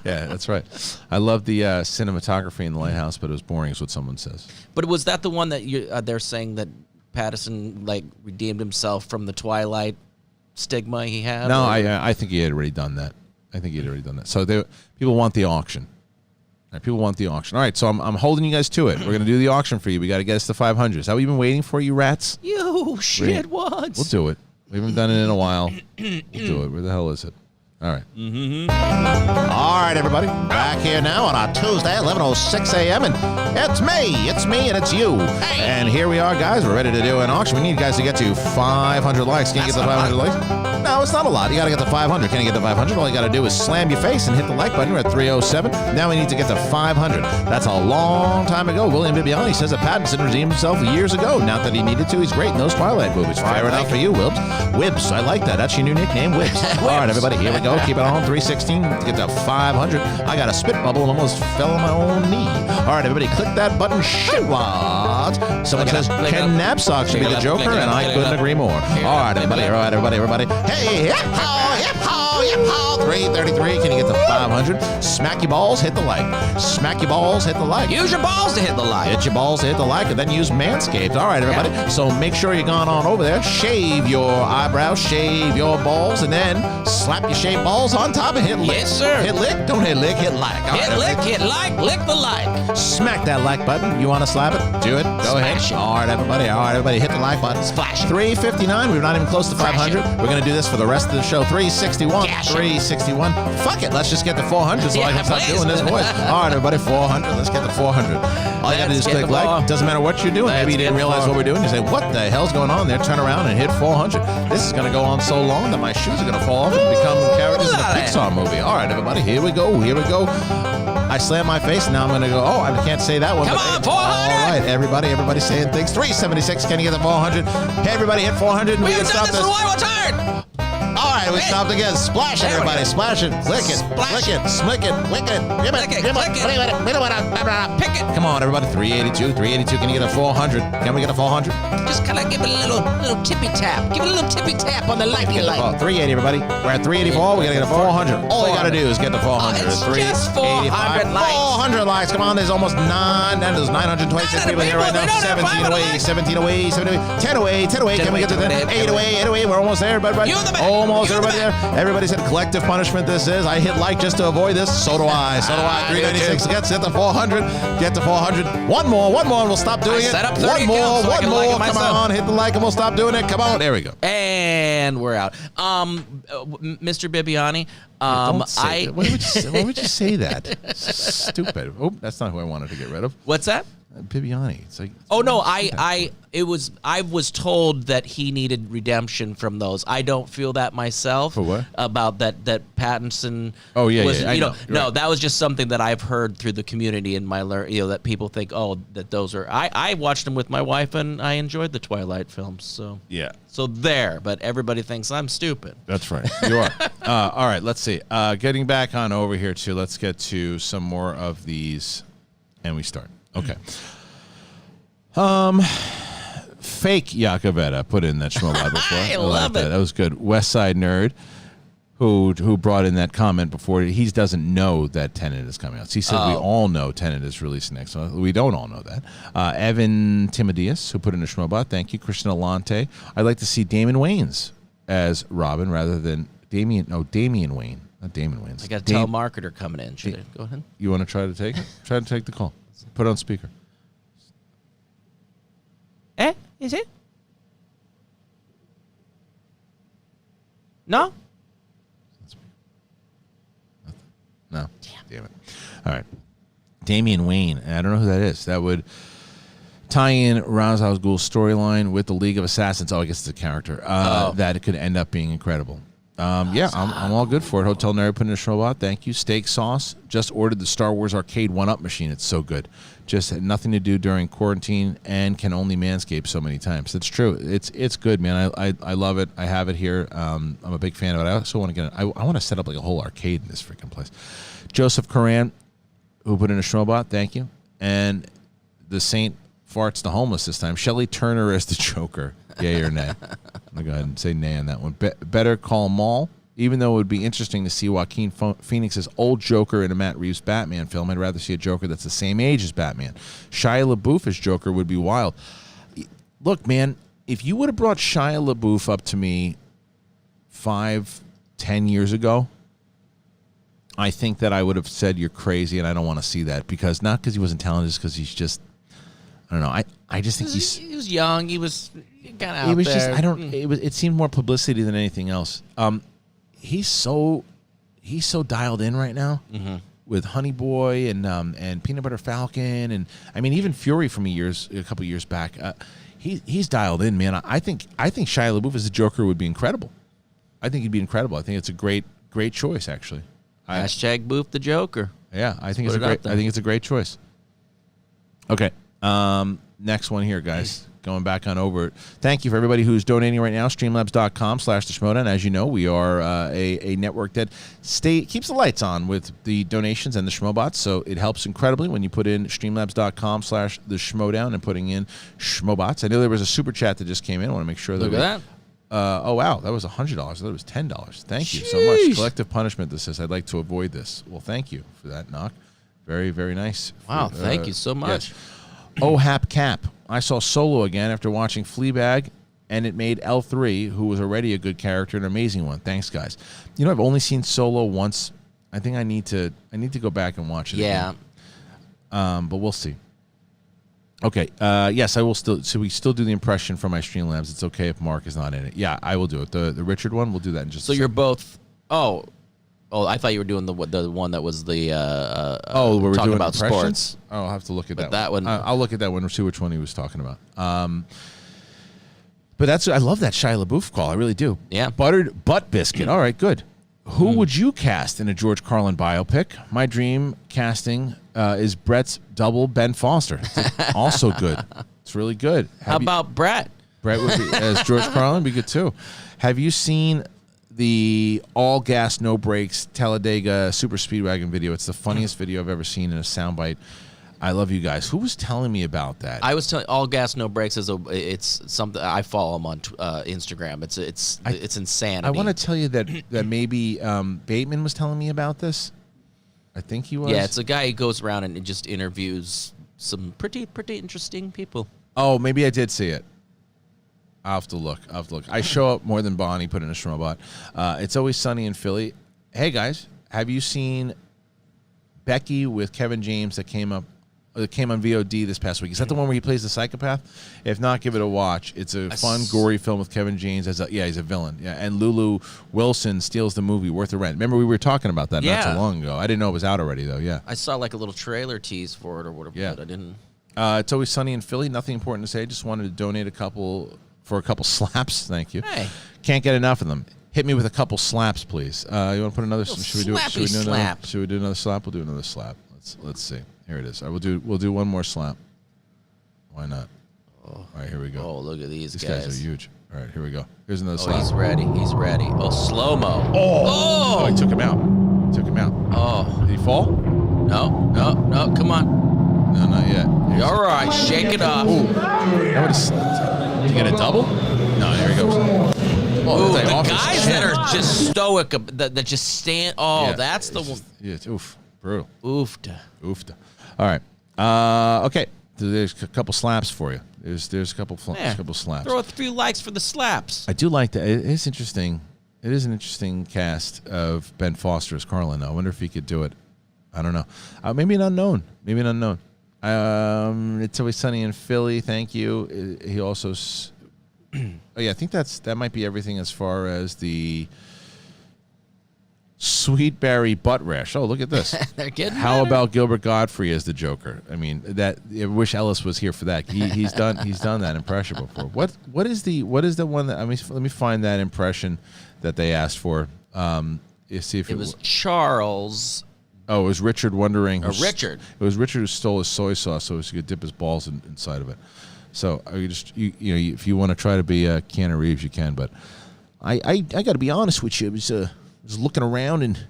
Yeah, that's right. I love the cinematography in The Lighthouse, but it was boring, is what someone says. But was that the one that they're saying that Pattinson redeemed himself from the Twilight stigma he had? No, I think he had already done that. So people want the auction. All right, people want the auction. All right, so I'm holding you guys to it. We're gonna do the auction for you. We got to get us to 500. Is that what you've been waiting for, you rats? You shit once. We'll do it. We haven't done it in a while. We'll do it. Where the hell is it? All right. Mm-hmm. All right, everybody. Back here now on our Tuesday, 11:06 a.m. And it's me, and it's you. Hey. And here we are, guys. We're ready to do an auction. We need you guys to get to 500 likes. Can you get the 500 likes? No, it's not a lot. You got to get to 500. Can you get to 500? All you got to do is slam your face and hit the like button. We're at 307. Now we need to get to 500. That's a long time ago. William Bibiani says that Pattinson redeemed himself years ago. Not that he needed to. He's great in those Twilight movies. Fire it out for you, Wibbs. Wibbs. I like that. That's your new nickname, Wibbs. All right, everybody. Here we go. Keep it on. 316 to get to 500. I got a spit bubble and almost fell on my own knee. All right, everybody. Click that button. Shitwads. Someone says Ken Knapsack should be the Joker, and I couldn't agree more. All right, everybody. Hey, hip-ho, 333. Can you get to 500? Smack your balls, hit the like. Smack your balls, hit the like. Use your balls to hit the like. Hit your balls to hit the like, and then use Manscaped. All right, everybody. Yeah. So make sure you've gone on over there. Shave your eyebrows, shave your balls, and then slap your shaved balls on top and hit lick. Yes, sir. Hit lick, don't hit lick, hit like. All hit right, lick, hit like, lick the like. Smack that like button. You want to slap it? Do it. Go ahead. All right, everybody. Hit the like button. Splash it. 359. We're not even close to 500. We're going to do this for the rest of the show. 361. Cash 361. Fuck it. Let's just get to 400 so I can stop doing this voice. All right, everybody. 400. Let's get to 400. All you got to do is click like. Doesn't matter what you're doing. Maybe you didn't realize what we're doing. You say, what the hell's going on there? Turn around and hit 400. This is going to go on so long that my shoes are going to fall off and become characters in a Pixar movie. All right, everybody. Here we go. I slam my face, and now I'm going to go, I can't say that one. Come on, 400! All right, everybody saying things. 376, can you get the 400? Hey, everybody, hit 400. We can stop this. We're tired. All right, we stopped again. Splash it, everybody. Splash it. Click it. Click it. Smick it. Wick it. Give it. Pick it. Come on, everybody. 382. Can you get a 400? Can we get a 400? Just kind of give it a little tippy tap. Give it a little tippy tap on the likey like. 380, everybody. We're at 384. We got to get a 400. All you got to do is get the 400. It's just 400 likes. 400 likes. Come on, there's almost 926 people here right now. 17 away. 10 away. Can we get to 10? 8 away. We're almost there, everybody. almost. Everybody said collective punishment this is. I hit like just to avoid this. So do I. 396 gets it to 400. Get to 400. One more, and we'll stop doing it. Set up 30 one accounts so I more. can like it Come myself. on, hit the like and we'll stop doing it. Come on. There we go. And we're out. Mr. Bibbiani, Don't say that. Why would you say that? Stupid. Oh, that's not who I wanted to get rid of. What's that? Bibiani. It's like. Oh no, I was told that he needed redemption from those. I don't feel that myself. For what? About that Pattinson. Oh yeah, was, yeah. I know. No, Right. that was just something that I've heard through the community and that people think, oh, that those are. I watched them with my wife and I enjoyed the Twilight films. So Yeah. So there, but everybody thinks I'm stupid. That's right. You are. All right. Let's see. Getting back on over here too. Let's get to some more of these, and we start. Okay. Fake Yakavetta put in that Schmo before. I love that. it. That was good. West Side Nerd, who brought in that comment before. He doesn't know that Tenet is coming out. So he said we all know Tenet is releasing next month. We don't all know that. Evan Timadius, who put in a Schmobot. Thank you. Christian Alante. I'd like to see Damon Wayans as Robin rather than Damian Wayne. Not Damon Wayans. I got a telemarketer coming in. Should I go ahead? You want to try to take it? Try to take the call. Put it on speaker. Is it? No? No. Damn it. All right. Damian Wayne. I don't know who that is. That would tie in Ra's al Ghul's storyline with the League of Assassins. Oh, I guess it's a character. That could end up being incredible. Yeah, I'm all good for it. Hotel Nerd put in a Schmobot. Thank you. Steak Sauce. Just ordered the Star Wars Arcade 1-Up machine. It's so good. Just had nothing to do during quarantine and can only manscape so many times. It's true. It's good, man. I love it. I have it here. I'm a big fan of it. I also want to get it. I want to set up like a whole arcade in this freaking place. Joseph Coran, who put in a Schmobot. Thank you. And the Saint farts the homeless this time. Shelley Turner as the Joker. Yay or nay? I'm going to go ahead and say nay on that one. Better Call Maul. Even though it would be interesting to see Joaquin Phoenix's old Joker in a Matt Reeves Batman film, I'd rather see a Joker that's the same age as Batman. Shia LaBeouf as Joker would be wild. Look, man, if you would have brought Shia LaBeouf up to me 5-10 years ago, I think that I would have said you're crazy and I don't want to see that. Because not because he wasn't talented, just because he's just, I don't know. I just think he was young. He was kind of out it was there. just it seemed more publicity than anything else. He's so dialed in right now with Honey Boy and Peanut Butter Falcon, and I mean even Fury from a couple years back. He's dialed in, man. I think Shia LaBeouf as the Joker would be incredible. I think he'd be incredible. I think it's a great choice actually. Hashtag Boof the Joker. Yeah, I think it's a great choice. Okay, next one here, guys. Going back on over. Thank you for everybody who's donating right now. Streamlabs.com/theschmodown. As you know, we are a network that keeps the lights on with the donations and the Schmobots, so it helps incredibly when you put in streamlabs.com/theschmodown and putting in Schmobots. I know there was a super chat that just came in. I want to make sure that Look at that. Oh, wow. That was $100. I thought it was $10. Thank you so much. Collective punishment, this says. I'd like to avoid this. Well, thank you for that, Knock. Very, very nice. Wow, thank you so much. Yes. Oh, Hap Cap. I saw Solo again after watching Fleabag, and it made L3, who was already a good character, an amazing one. Thanks, guys. You know, I've only seen Solo once. I think I need to go back and watch it again. But we'll see. Okay. Yes, I will still. So we still do the impression from my Streamlabs. It's okay if Mark is not in it. Yeah, I will do it. The Richard one, we'll do that in just. So a you're second. both. Oh, I thought you were doing the one that was the. where we're talking doing about impressions? sports. Oh, I'll have to look at But that one. that one- I'll look at that one and see which one he was talking about. But I love that Shia LaBeouf call. I really do. Yeah. Buttered butt biscuit. All right, good. Who would you cast in a George Carlin biopic? My dream casting is Brett's double, Ben Foster. Also good. It's really good. How about Brett? Brett would be as George Carlin be good too. Have you seen the all gas no brakes Talladega Super Speedwagon video? It's the funniest video I've ever seen in a soundbite. I love you guys. Who was telling me about that? I was telling All Gas No Brakes it's something I follow him on Instagram. It's insanity. I want to tell you that maybe Bateman was telling me about this. I think he was. Yeah, it's a guy who goes around and just interviews some pretty interesting people. Oh, maybe I did see it. I'll have to look. I show up more than Bonnie put in a Schmobot. It's Always Sunny in Philly. Hey, guys, have you seen Becky with Kevin James that came on VOD this past week? Is that the one where he plays the psychopath? If not, give it a watch. It's a fun, gory film with Kevin James he's a villain. Yeah, and Lulu Wilson steals the movie Worth the Rent. Remember we were talking about that not so long ago. I didn't know it was out already though. Yeah, I saw like a little trailer tease for it or whatever. Yeah, but I didn't. It's Always Sunny in Philly. Nothing important to say. Just wanted to donate a couple slaps. Thank you. Hey, can't get enough of them. Hit me with a couple slaps, please. You want to put another? Should we do another slap? We'll do another slap. Let's see. Here it is. All right, we'll do one more slap. Why not? All right, here we go. Oh, look at these guys. These guys are huge. All right, here we go. Here's another slap. He's ready. Oh, slow-mo. Oh, he took him out. Oh. Did he fall? No, come on. No, not yet. All right, shake it off. Ooh. That would have slipped. Did he get a double? No, here he goes. Oh, the guys that are just stoic, that just stand. Oh, yeah, that's the one. Yeah, oof. Brutal. Oofta. All right. Okay. There's a couple slaps for you. There's a couple slaps. Throw a few likes for the slaps. I do like that. It's interesting. It is an interesting cast of Ben Foster as Carlin. I wonder if he could do it. I don't know. Maybe an unknown. It's Always Sunny in Philly. Thank you. He also. Oh yeah, I think that might be everything as far as the Sweet Berry butt rash. Oh, look at this. They're getting How better. about Gilbert Godfrey as the Joker? I mean, I wish Ellis was here for that. He's done that impression before. What is the one that let me find that impression that they asked for. See if it was Charles. Oh, it was Richard wondering. Richard. It was Richard who stole his soy sauce so he could dip his balls inside of it. So if you want to try to be Keanu Reeves, you can. But I got to be honest with you. I was looking around and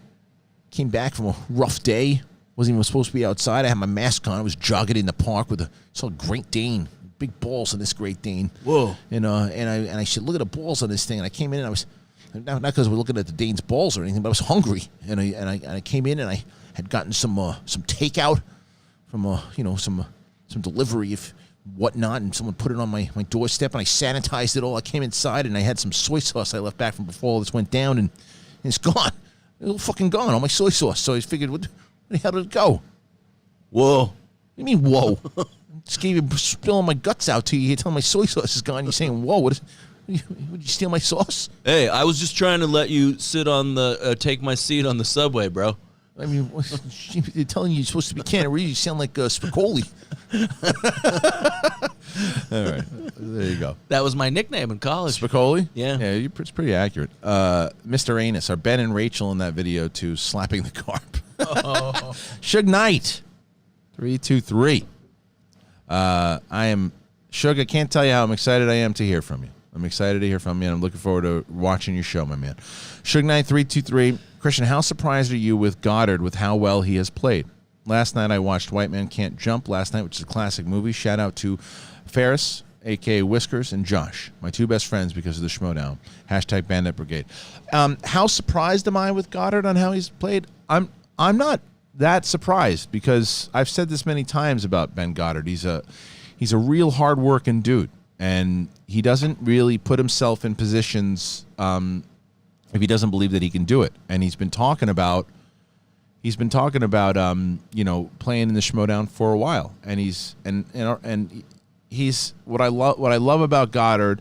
came back from a rough day. Wasn't even supposed to be outside. I had my mask on. I was jogging in the park saw a Great Dane. Big balls on this Great Dane. Whoa. And I said, look at the balls on this thing. And I came in and I was not because we're looking at the Dane's balls or anything, but I was hungry. And I came in and I had gotten some takeout from some delivery of whatnot, and someone put it on my doorstep, and I sanitized it all. I came inside and I had some soy sauce I left back from before all this went down, and it's gone. It's all fucking gone, all my soy sauce. So I figured, where the hell did it go? Whoa. What do you mean, whoa? Just gave you spilling my guts out to you. You're telling my soy sauce is gone. You're saying, whoa, would you steal my sauce? Hey, I was just trying to let you sit on take my seat on the subway, bro. I mean, they're telling you you're supposed to be Keanu Reeves. You sound like Spicoli. All right, there you go. That was my nickname in college. Spicoli? Yeah. It's pretty accurate. Mr. Anus, are Ben and Rachel in that video too, slapping the carp? Oh. Suge Knight, 323. I am Suge. I can't tell you how excited I am to hear from you. I'm excited to hear from you, and I'm looking forward to watching your show, my man. Suge Knight, 323. Christian, how surprised are you with Goddard with how well he has played? Last night I watched White Man Can't Jump last night, which is a classic movie. Shout out to Ferris, a.k.a. Whiskers, and Josh, my two best friends because of the Schmodown. # Bandit Brigade. How surprised am I with Goddard on how he's played? I'm not that surprised because I've said this many times about Ben Goddard. He's a real hard-working dude, and he doesn't really put himself in positions if he doesn't believe that he can do it. And he's been talking about playing in the Schmodown for a while. And he's what I love about Goddard,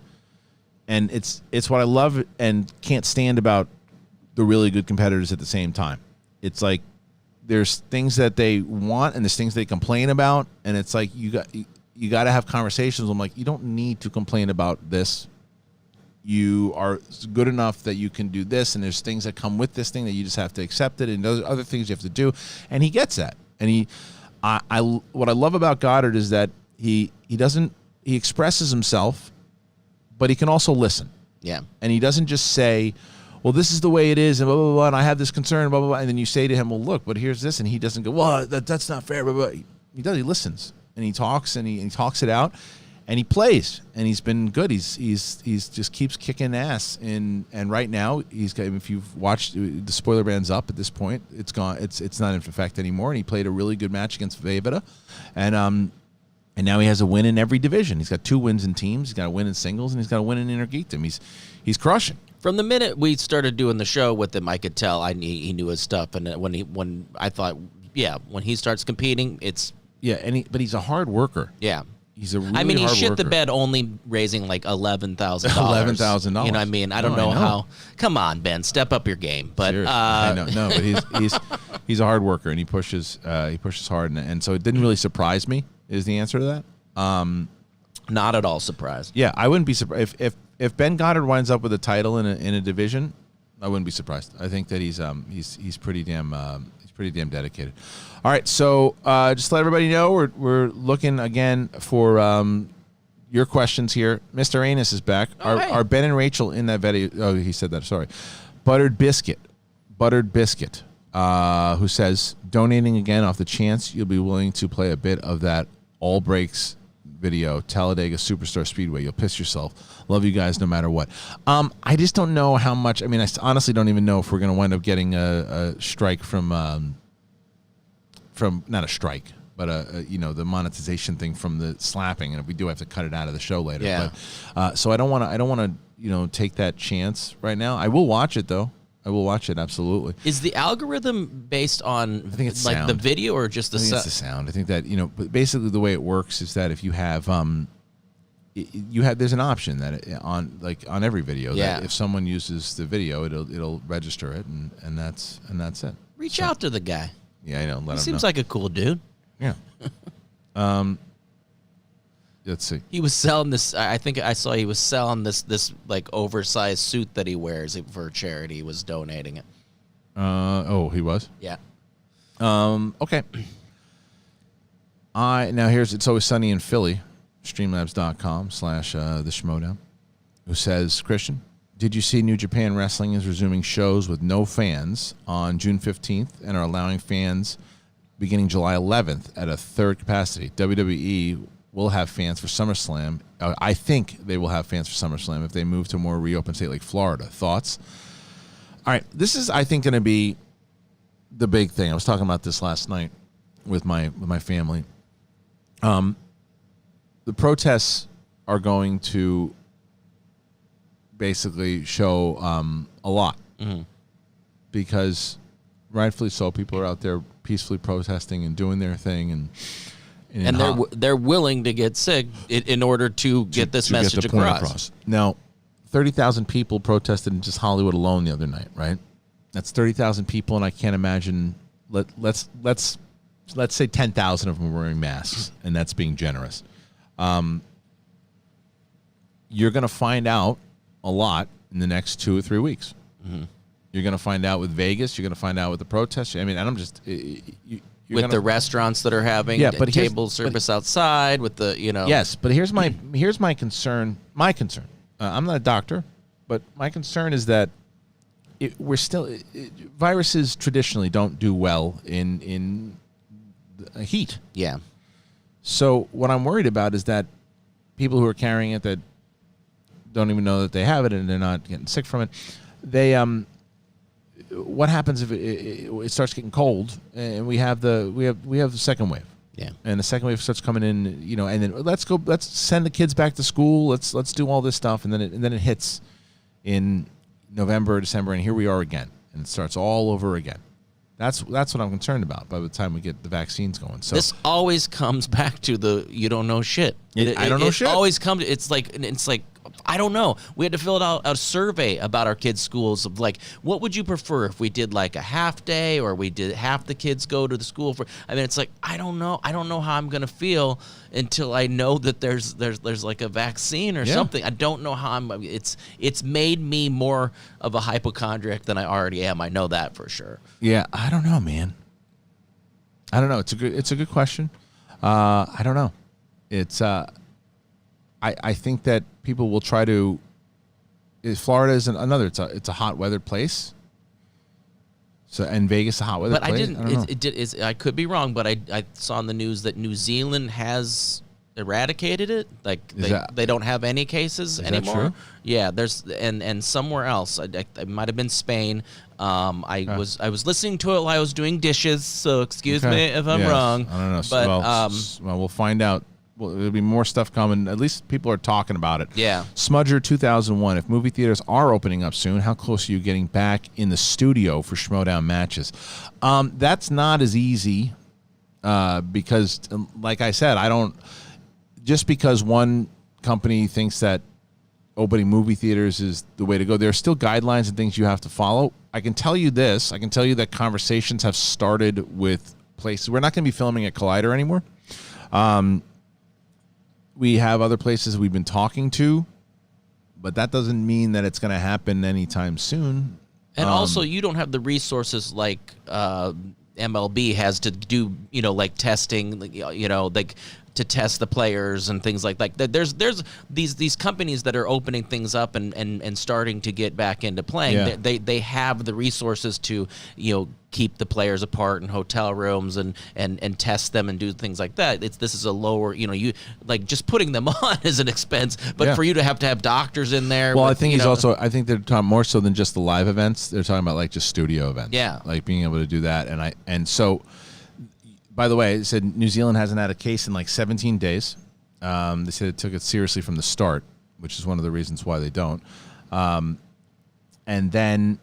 and it's what I love and can't stand about the really good competitors at the same time. It's like there's things that they want and there's things they complain about, and it's like you got to have conversations. I'm like, you don't need to complain about this. You are good enough that you can do this, and there's things that come with this thing that you just have to accept it, and those other things you have to do. And he gets that. And what I love about Goddard is that he expresses himself, but he can also listen. Yeah. And he doesn't just say, well, this is the way it is, and blah, blah, blah, and I have this concern, blah, blah, blah. And then you say to him, well, look, but here's this. And he doesn't go, well, that's not fair, blah, blah. He does. He listens, and he talks, and he talks it out. And he plays, and he's been good. He's just keeps kicking ass. And right now, if you've watched, the spoiler band's up at this point. It's gone. It's not in effect anymore. And he played a really good match against Vejvoda. And And now he has a win in every division. He's got 2 wins in teams. He's got a win in singles, and he's got a win in intergeekdom. He's crushing. From the minute we started doing the show with him, I could tell he knew his stuff. And when I thought, when he starts competing, it's but he's a hard worker. Yeah. He's a really I mean, he hard shit worker. the bed only raising like $11,000. $11,000. You know what I mean? I don't know how. Come on, Ben, step up your game. But I know, no, but he's a hard worker, and he pushes hard, and so it didn't really surprise me. Is the answer to that? Not at all surprised. Yeah, I wouldn't be surprised if Ben Goddard winds up with a title in a division. I wouldn't be surprised. I think that he's pretty damn dedicated. All right, so just to let everybody know, we're looking again for your questions here. Mr. Anus is back. Are Ben and Rachel in that video? Oh, he said that. Sorry. Buttered Biscuit, who says, donating again off the chance you'll be willing to play a bit of that All Breaks video, Talladega Superstar Speedway. You'll piss yourself. Love you guys no matter what. I just don't know how much. I mean, I honestly don't even know if we're going to wind up getting a strike from not a strike, but the monetization thing from the slapping, and if we do, I have to cut it out of the show later. Yeah. But, so I don't want to take that chance right now. I will watch it though. I will watch it, absolutely. Is the algorithm based on I think it's like sound. the video or just the I think it's the sound. I think that but basically the way it works is that if you have there's an option that on every video that if someone uses the video, it'll register it, and that's it. Reach out to the guy. Yeah, I know. He seems like a cool dude. Yeah. Let's see. He was selling this. I think I saw he was selling this like oversized suit that he wears for charity. He was donating it. He was? Yeah. Okay. Now here's It's Always Sunny in Philly, streamlabs.com/the Schmodown, who says, Christian, did you see New Japan Wrestling is resuming shows with no fans on June 15th and are allowing fans beginning July 11th at a third capacity? WWE will have fans for SummerSlam. I think they will have fans for SummerSlam if they move to a more reopened state like Florida. Thoughts? All right, this is, I think, going to be the big thing. I was talking about this last night with my family. The protests are going to basically show a lot because rightfully so, people are out there peacefully protesting and doing their thing, and they're willing to get sick in order to get this message across. Now, 30,000 people protested in just Hollywood alone the other night, right? That's 30,000 people, and I can't imagine. Let's say 10,000 of them are wearing masks, and that's being generous. You're going to find out a lot in the next 2 or 3 weeks. Mm-hmm. You're going to find out with Vegas. You're going to find out with the protests. I mean, and I'm just with the restaurants that are having table service outside with the Yes, but here's my concern. My concern. I'm not a doctor, but my concern is that viruses traditionally don't do well in heat. Yeah. So what I'm worried about is that people who are carrying it that don't even know that they have it and they're not getting sick from it, what happens if it starts getting cold and we have the second wave? Yeah. And the second wave starts coming in, and then let's send the kids back to school. Let's do all this stuff, and then it hits in November, December, and here we are again, and it starts all over again. That's what I'm concerned about by the time we get the vaccines going. So this always comes back to the you don't know shit. I don't know shit. Always comes. It's like I don't know. We had to fill out a survey about our kids' schools of like, what would you prefer if we did like a half day or we did half the kids go to the school for? I mean, it's like I don't know how I'm gonna feel until I know that there's like a vaccine or something. I don't know how it's made me more of a hypochondriac than I already am. I know that for sure. Yeah, I don't know, man. I don't know. It's a good question. I don't know. It's I think that people will try to. Florida is another. It's a hot weather place. So and Vegas a hot weather place. But I could be wrong, but I saw in the news that New Zealand has eradicated it. Like they don't have any cases anymore. Is that true? Yeah, there's and somewhere else. It might have been Spain. I was listening to it while I was doing dishes, so excuse me if I'm wrong. I don't know. But well, we'll find out there'll be more stuff coming. At least people are talking about it. Yeah. Smudger 2001. If movie theaters are opening up soon, how close are you getting back in the studio for Schmodown matches? That's not as easy because, like I said, just because one company thinks that opening movie theaters is the way to go, there are still guidelines and things you have to follow. I can tell you this. I can tell you that conversations have started with places. We're not going to be filming at Collider anymore. We have other places we've been talking to, but that doesn't mean that it's going to happen anytime soon. And also, you don't have the resources like MLB has to do, like testing, like to test the players and things like that. There's these companies that are opening things up and starting to get back into playing. Yeah. They have the resources to keep the players apart in hotel rooms and test them and do things like that. This is a lower, you like just putting them on is an expense, but for you to have doctors in there. Well, I think I think they're talking more so than just the live events. They're talking about like just studio events. Yeah. Like being able to do that. And so, by the way, it said New Zealand hasn't had a case in like 17 days. They said it took it seriously from the start, which is one of the reasons why they don't. And then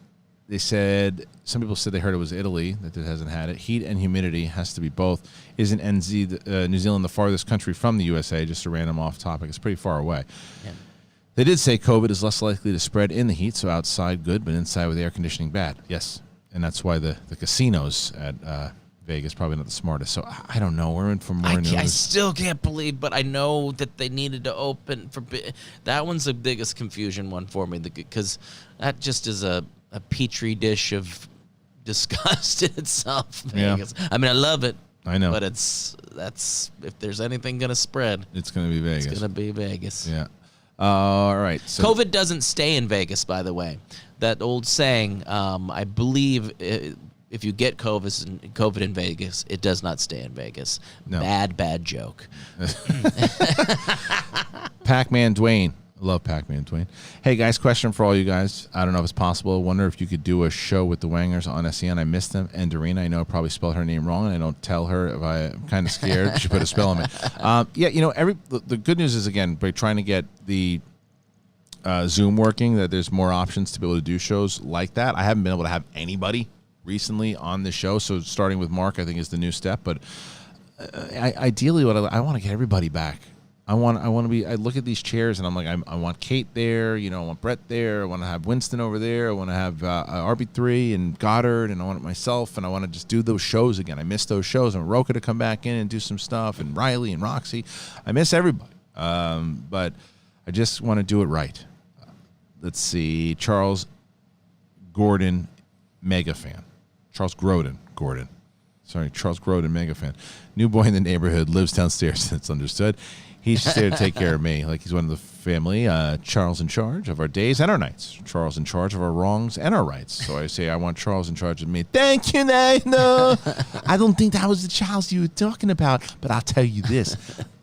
they said, some people said they heard it was Italy that hasn't had it. Heat and humidity has to be both. Isn't New Zealand the farthest country from the USA? Just a random off topic. It's pretty far away. Yeah. They did say COVID is less likely to spread in the heat, so outside good, but inside with air conditioning bad. Yes, and that's why the casinos at Vegas probably not the smartest. So I don't know. We're in for more news. I still can't believe, but I know that they needed to open for that one's the biggest confusion one for me because that just is a petri dish of disgust in itself. Vegas. Yeah. I mean, I love it. I know, but that's if there's anything gonna spread, it's gonna be Vegas. It's gonna be Vegas. Yeah. All right. So COVID doesn't stay in Vegas, by the way. That old saying, I believe. If you get COVID in Vegas, it does not stay in Vegas. No. Bad joke. Pac-Man Dwain. I love Pac-Man Dwain. Hey, guys, question for all you guys. I don't know if it's possible. I wonder if you could do a show with the Wangers on SEN. I missed them. And Doreen, I know I probably spelled her name wrong, and I don't tell her if I'm kind of scared. She put a spell on me. The good news is, again, by trying to get the Zoom working, that there's more options to be able to do shows like that. I haven't been able to have anybody recently on the show, so starting with Mark I think is the new step, but ideally what I want to get everybody back. I look at these chairs and I'm like I want Kate there, I want Brett there, I want to have Winston over there, I want to have RB3 and Goddard, and I want it myself, and I want to just do those shows again. I miss those shows. I want Roka to come back in and do some stuff, and Riley and Roxy. I miss everybody, but I just want to do it right. Let's see, Charles Gordon, mega fan. Charles Grodin, mega fan. New boy in the neighborhood, lives downstairs. That's understood. He's just there to take care of me, like he's one of the family. Charles in charge of our days and our nights. Charles in charge of our wrongs and our rights. So I say I want Charles in charge of me. Thank you, no. I don't think that was the Charles you were talking about, but I'll tell you this.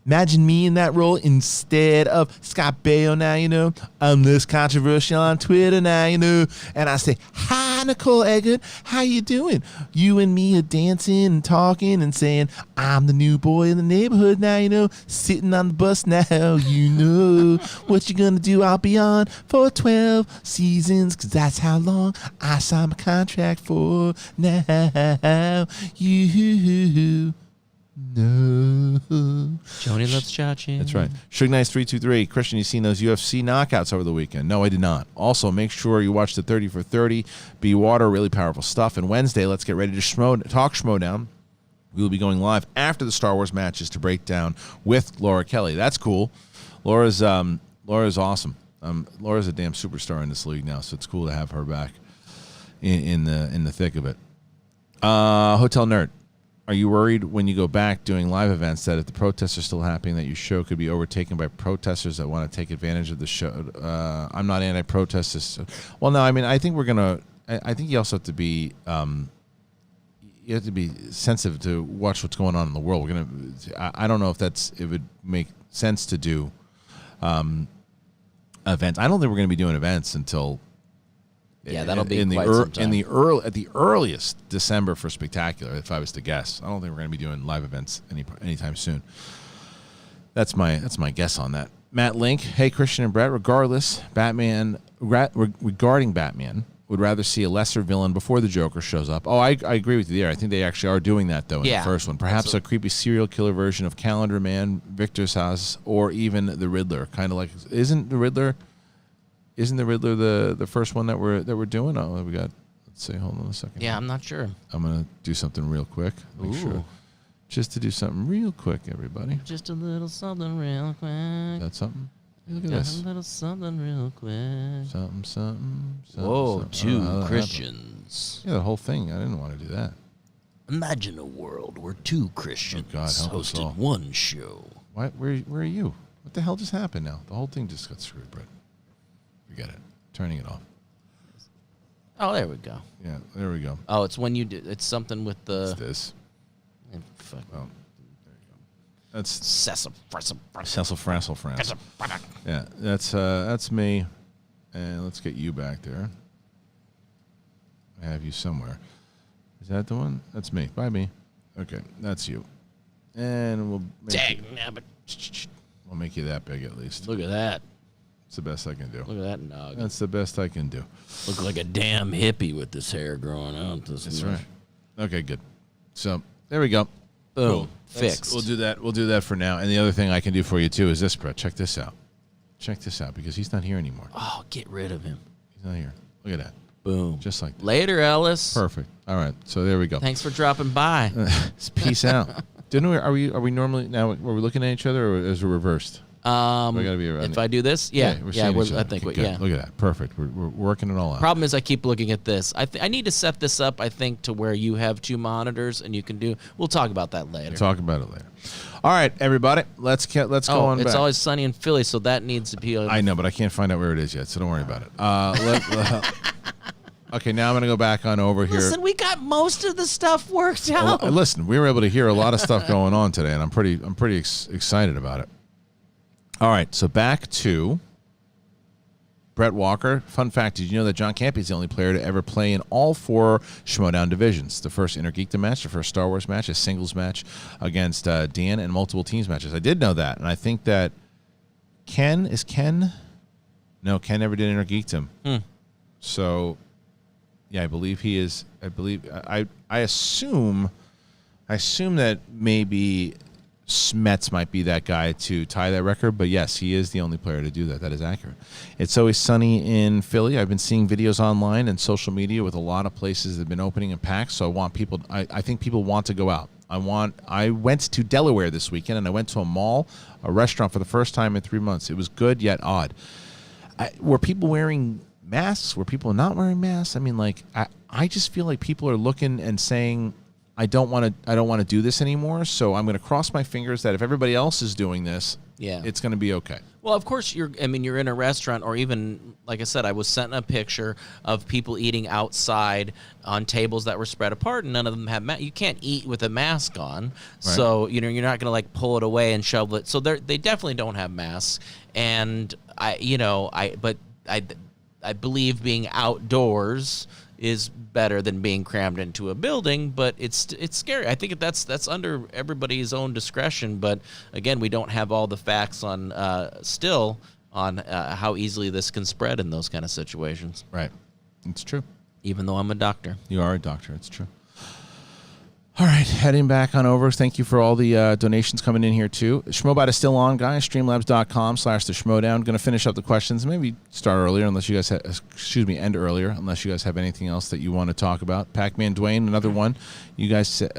Imagine me in that role instead of Scott Baio now, I'm less controversial on Twitter now, and I say, hi, Nicole Eggert, how you doing? You and me are dancing and talking and saying, I'm the new boy in the neighborhood now, sitting on the bus now, what you gonna do? I'll be on for 12 seasons, because that's how long I signed my contract for now, No. Joni loves Chachi. That's right. Suge Nice 323. Christian, you seen those UFC knockouts over the weekend? No, I did not. Also, make sure you watch the 30 for 30. Be Water, really powerful stuff. And Wednesday, let's get ready to talk Schmodown. We will be going live after the Star Wars matches to break down with Laura Kelly. That's cool. Laura's awesome. Laura's a damn superstar in this league now, so it's cool to have her back in the thick of it. Hotel Nerd. Are you worried when you go back doing live events that if the protests are still happening that your show could be overtaken by protesters that want to take advantage of the show? I'm not anti-protest. Well, no, I mean, I think I think you also have to be sensitive to watch what's going on in the world. I don't know if it would make sense to do events. I don't think we're going to be doing events until that'll be at the earliest December for Spectacular, if I was to guess. I don't think we're going to be doing live events anytime soon. That's my guess on that. Matt Link, hey Christian and Brett. Regardless, regarding Batman, would rather see a lesser villain before the Joker shows up. Oh, I agree with you there. I think they actually are doing that though in the first one. Perhaps a creepy serial killer version of Calendar Man, Victor's House, or even the Riddler. Kind of like isn't the Riddler the first one that we're doing? Oh, we got. Let's see. Hold on a second. Yeah, I'm not sure. I'm gonna do something real quick. Make sure. Just to do something real quick, everybody. Just a little something real quick. Is that something? Look at this. A little something real quick. Something. Whoa, two Christians. Yeah, the whole thing. I didn't want to do that. Imagine a world where two Christians God, help us all. hosted one show. Where are you? What the hell just happened now? The whole thing just got screwed, Brett. Forget it. Turning it off. Oh, there we go. Yeah, there we go. Oh, it's when you do. It's something with the. It's this. Fuck. Oh, there you go. That's Sassafras. Yeah, that's me. And let's get you back there. I have you somewhere. Is that the one? That's me. Bye, me. Okay, that's you. And we'll make you that big at least. Look at that. It's the best I can do. Look at that nog. That's the best I can do. Look like a damn hippie with this hair growing out. That's right. Okay, good. So there we go. Boom. Cool. Fixed. We'll do that. We'll do that for now. And the other thing I can do for you too is this, Brett. Check this out. Check this out because he's not here anymore. Oh, get rid of him. He's not here. Look at that. Boom. Just like that. Later, Ellis. Perfect. All right. So there we go. Thanks for dropping by. Peace out. Didn't we? Are we normally now? Were we looking at each other, or is it reversed? We gotta be around if I do this, yeah, we're seeing each other. I think, Okay, yeah. Look at that, perfect. We're working it all out. Problem is, I keep looking at this. I need to set this up. I think to where you have two monitors and you can do. We'll talk about that later. Talk about it later. All right, everybody, let's go on. It's back. always sunny in Philly, so that needs to be. I know, but I can't find out where it is yet, so don't worry about it. Okay, now I'm going to go back on over here. Listen, we got most of the stuff worked out. Listen, we were able to hear a lot of stuff going on today, and I'm pretty excited about it. All right, so back to Brett Walker. Fun fact, did you know that John Campy is the only player to ever play in all four Schmodown divisions? The first Intergeekdom match, the first Star Wars match, a singles match against Dan, and multiple teams matches. I did know that, and I think that Ken? No, Ken never did Intergeekdom. So, yeah, I believe he is. I assume that maybe Smets might be that guy to tie that record, but yes, he is the only player to do that. That is accurate. It's always sunny in Philly. I've been seeing videos online and social media with a lot of places that have been opening in packs, so I want people. I think people want to go out. I went to Delaware this weekend, and I went to a mall, a restaurant for the first time in 3 months. It was good yet odd. Were people wearing masks? Were people not wearing masks? I mean, like, I just feel like people are looking and saying, I don't want to do this anymore, so I'm going to cross my fingers that if everybody else is doing this, it's going to be okay. Well, of course, you're in a restaurant, or even, like I said, I was sent a picture of people eating outside on tables that were spread apart, and none of them had masks. You can't eat with a mask on, right. So you're not going to like pull it away and shovel it. So they definitely don't have masks, and I believe being outdoors is better than being crammed into a building, but it's scary. I think that's under everybody's own discretion, but again, we don't have all the facts on how easily this can spread in those kind of situations. Right. It's true. Even though I'm a doctor. You are a doctor. It's true. All right, heading back on over. Thank you for all the donations coming in here, too. Schmobot is still on, guys. Streamlabs.com/the Schmodown. Going to finish up the questions. Maybe start earlier, end earlier, unless you guys have anything else that you want to talk about. Pac-Man Dwain, another one. You guys said,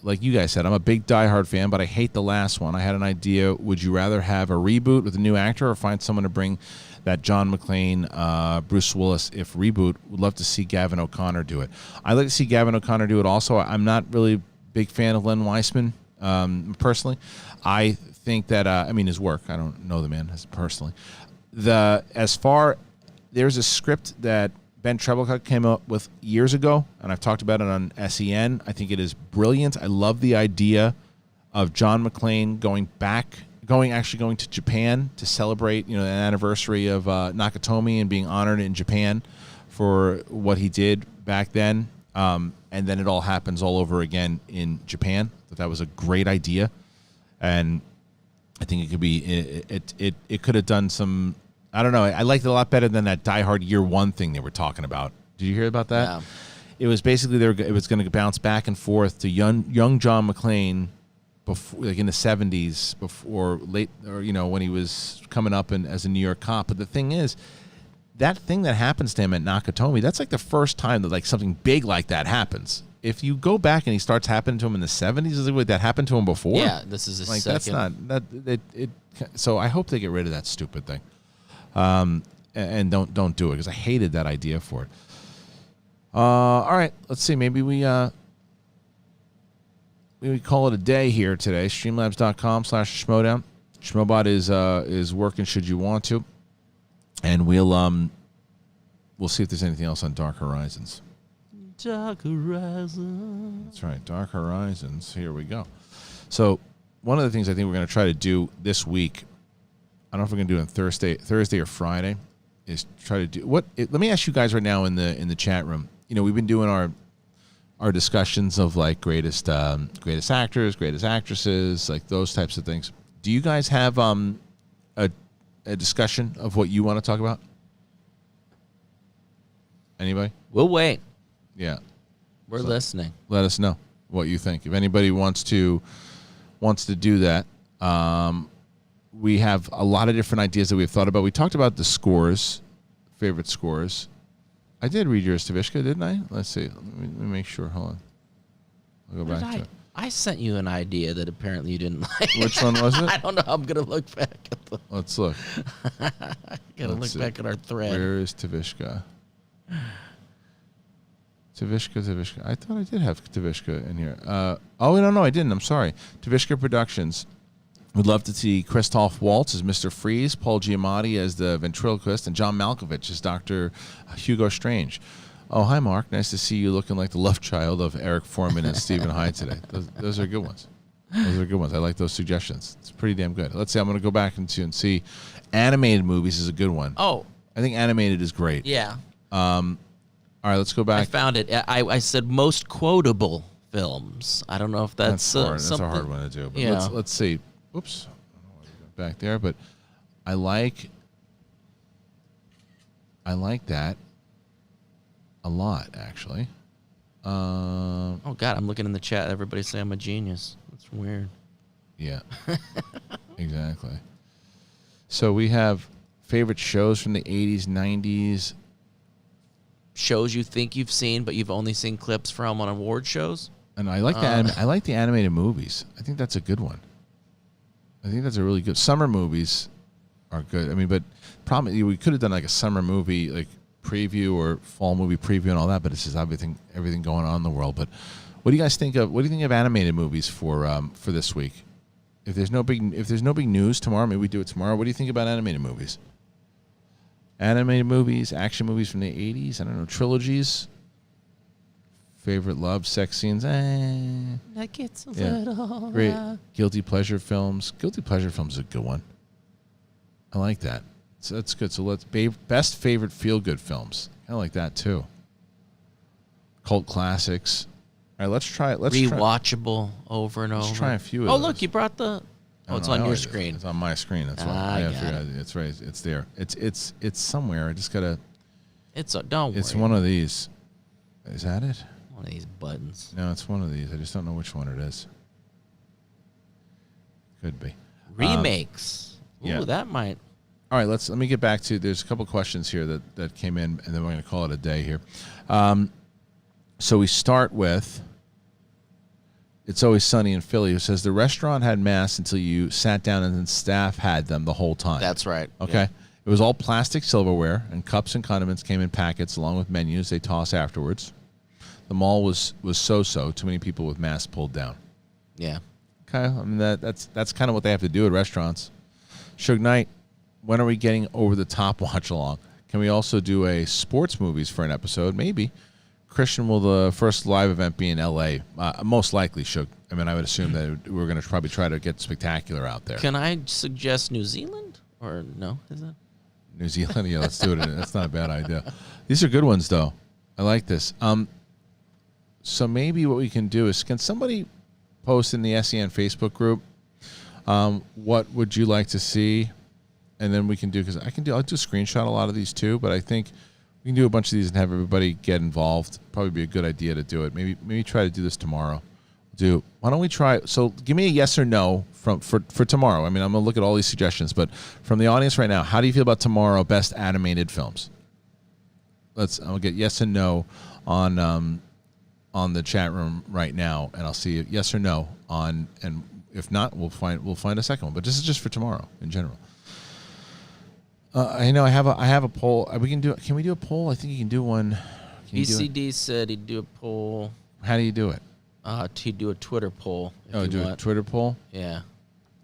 like you guys said, I'm a big Die Hard fan, but I hate the last one. I had an idea. Would you rather have a reboot with a new actor or find someone to bring that John McClane, Bruce Willis, if reboot? Would love to see Gavin O'Connor do it. I'd like to see Gavin O'Connor do it also. I'm not really a big fan of Len Weissman, personally. I think that, his work, I don't know the man personally. There's a script that Ben Treblecock came up with years ago, and I've talked about it on SEN. I think it is brilliant. I love the idea of John McClane going to Japan to celebrate, an anniversary of Nakatomi and being honored in Japan for what he did back then. And then it all happens all over again in Japan. That was a great idea. And I think it could be it could have done some. I don't know. I liked it a lot better than that Die Hard Year One thing they were talking about. Did you hear about that? Yeah. It was basically it was going to bounce back and forth to young John McClane, before, like in the 70s, before late, or when he was coming up as a New York cop. But the thing is, that thing that happens to him at Nakatomi, that's like the first time that like something big like that happens. If you go back and he starts happening to him in the 70s, is it like that happened to him before? Yeah, this is a like second. that's not that it. So I hope they get rid of that stupid thing, and don't do it, because I hated that idea for it. All right, let's see. Maybe we call it a day here today. Streamlabs.com/Schmodown. Schmobot is working should you want to, and we'll see if there's anything else on Dark Horizons. Dark Horizons. That's right, Dark Horizons. Here we go. So one of the things I think we're going to try to do this week, I don't know if we're going to do it on Thursday or Friday, is try to do let me ask you guys right now in the chat room. We've been doing our discussions of like greatest actors, greatest actresses, like those types of things. Do you guys have a discussion of what you want to talk about? Anybody? We'll wait. Yeah. We're listening. Let us know what you think. If anybody wants to do that, we have a lot of different ideas that we've thought about. We talked about the scores, favorite scores. I did read yours, Tavishka, didn't I? Let's see. Let me make sure. Hold on. I'll go back to it. I sent you an idea that apparently you didn't like. Which one was it? I don't know. I'm going to look back at the... Let's look. Look back at our thread. Where is Tavishka? Tavishka. I thought I did have Tavishka in here. No, I didn't. I'm sorry. Tavishka Productions. We'd love to see Christoph Waltz as Mr. Freeze, Paul Giamatti as the ventriloquist, and John Malkovich as Dr. Hugo Strange. Oh, hi, Mark. Nice to see you looking like the love child of Eric Foreman and Stephen Hyde today. Those are good ones. I like those suggestions. It's pretty damn good. Let's see. I'm going to go back and see. Animated movies is a good one. Oh. I think animated is great. Yeah. All right, let's go back. I found it. I said most quotable films. I don't know if that's hard. something. That's a hard one to do. But yeah. Let's see. Oops. Back there, but I like that a lot, actually. Oh God, I'm looking in the chat. Everybody say I'm a genius. That's weird. Yeah. Exactly. So we have favorite shows from the 80s, 90s. Shows you think you've seen, but you've only seen clips from on award shows. And I like I like the animated movies. I think that's a good one. I think that's a really good. Summer movies are good. I mean, but probably we could have done like a summer movie like preview or fall movie preview and all that. But it's just everything going on in the world. But what do you guys think of? What do you think of animated movies for this week? If there's no big news tomorrow, maybe we do it tomorrow. What do you think about animated movies? Animated movies, action movies from the 80s. I don't know, trilogies. Favorite love, sex scenes. That gets a little great. Guilty pleasure films. Guilty pleasure films is a good one. I like that. So that's good. So let's best favorite feel good films. I like that too. Cult classics. All right, let's try it. Rewatchable over and over. Let's try a few of those. those. Look, you brought the. Oh, it's on your screen. It's on my screen. That's why. It's right. It's there. It's somewhere. I just gotta. Don't worry. It's one of these. Is that it? One of these buttons. No, it's one of these. I just don't know which one it is. Could be. Remakes. Ooh, that might. All right, let me get back to. There's a couple questions here that came in, and then we're going to call it a day here. So we start with. It's Always Sunny in Philly, who says the restaurant had masks until you sat down and then staff had them the whole time. That's right. Okay. Yeah. It was all plastic silverware, and cups and condiments came in packets along with menus they toss afterwards. The mall was so-so. Too many people with masks pulled down. Yeah. Okay. I mean, that's kind of what they have to do at restaurants. Suge Knight, when are we getting over the top watch along? Can we also do a sports movies for an episode? Maybe. Christian, will the first live event be in L.A.? Most likely, Suge. I mean, I would assume that we're going to probably try to get spectacular out there. Can I suggest New Zealand? Or no? Is that? New Zealand? Yeah, let's do it. That's not a bad idea. These are good ones, though. I like this. So maybe what we can do is, can somebody post in the SEN Facebook group What would you like to see? And then we can do, because I'll do screenshot a lot of these too, but I think we can do a bunch of these and have everybody get involved. Probably be a good idea to do it. Maybe try to do this tomorrow. Why don't we try? So give me a yes or no for tomorrow. I mean, I'm gonna look at all these suggestions, but from the audience right now, how do you feel about tomorrow? Best animated films. I'll get yes and no on the chat room right now, and I'll see yes or no on. And if not, we'll find a second one. But this is just for tomorrow in general. I know I have a poll. Can we do a poll? I think you can do one. ECD said he'd do a poll. How do you do it? To do a Twitter poll. A Twitter poll? Yeah.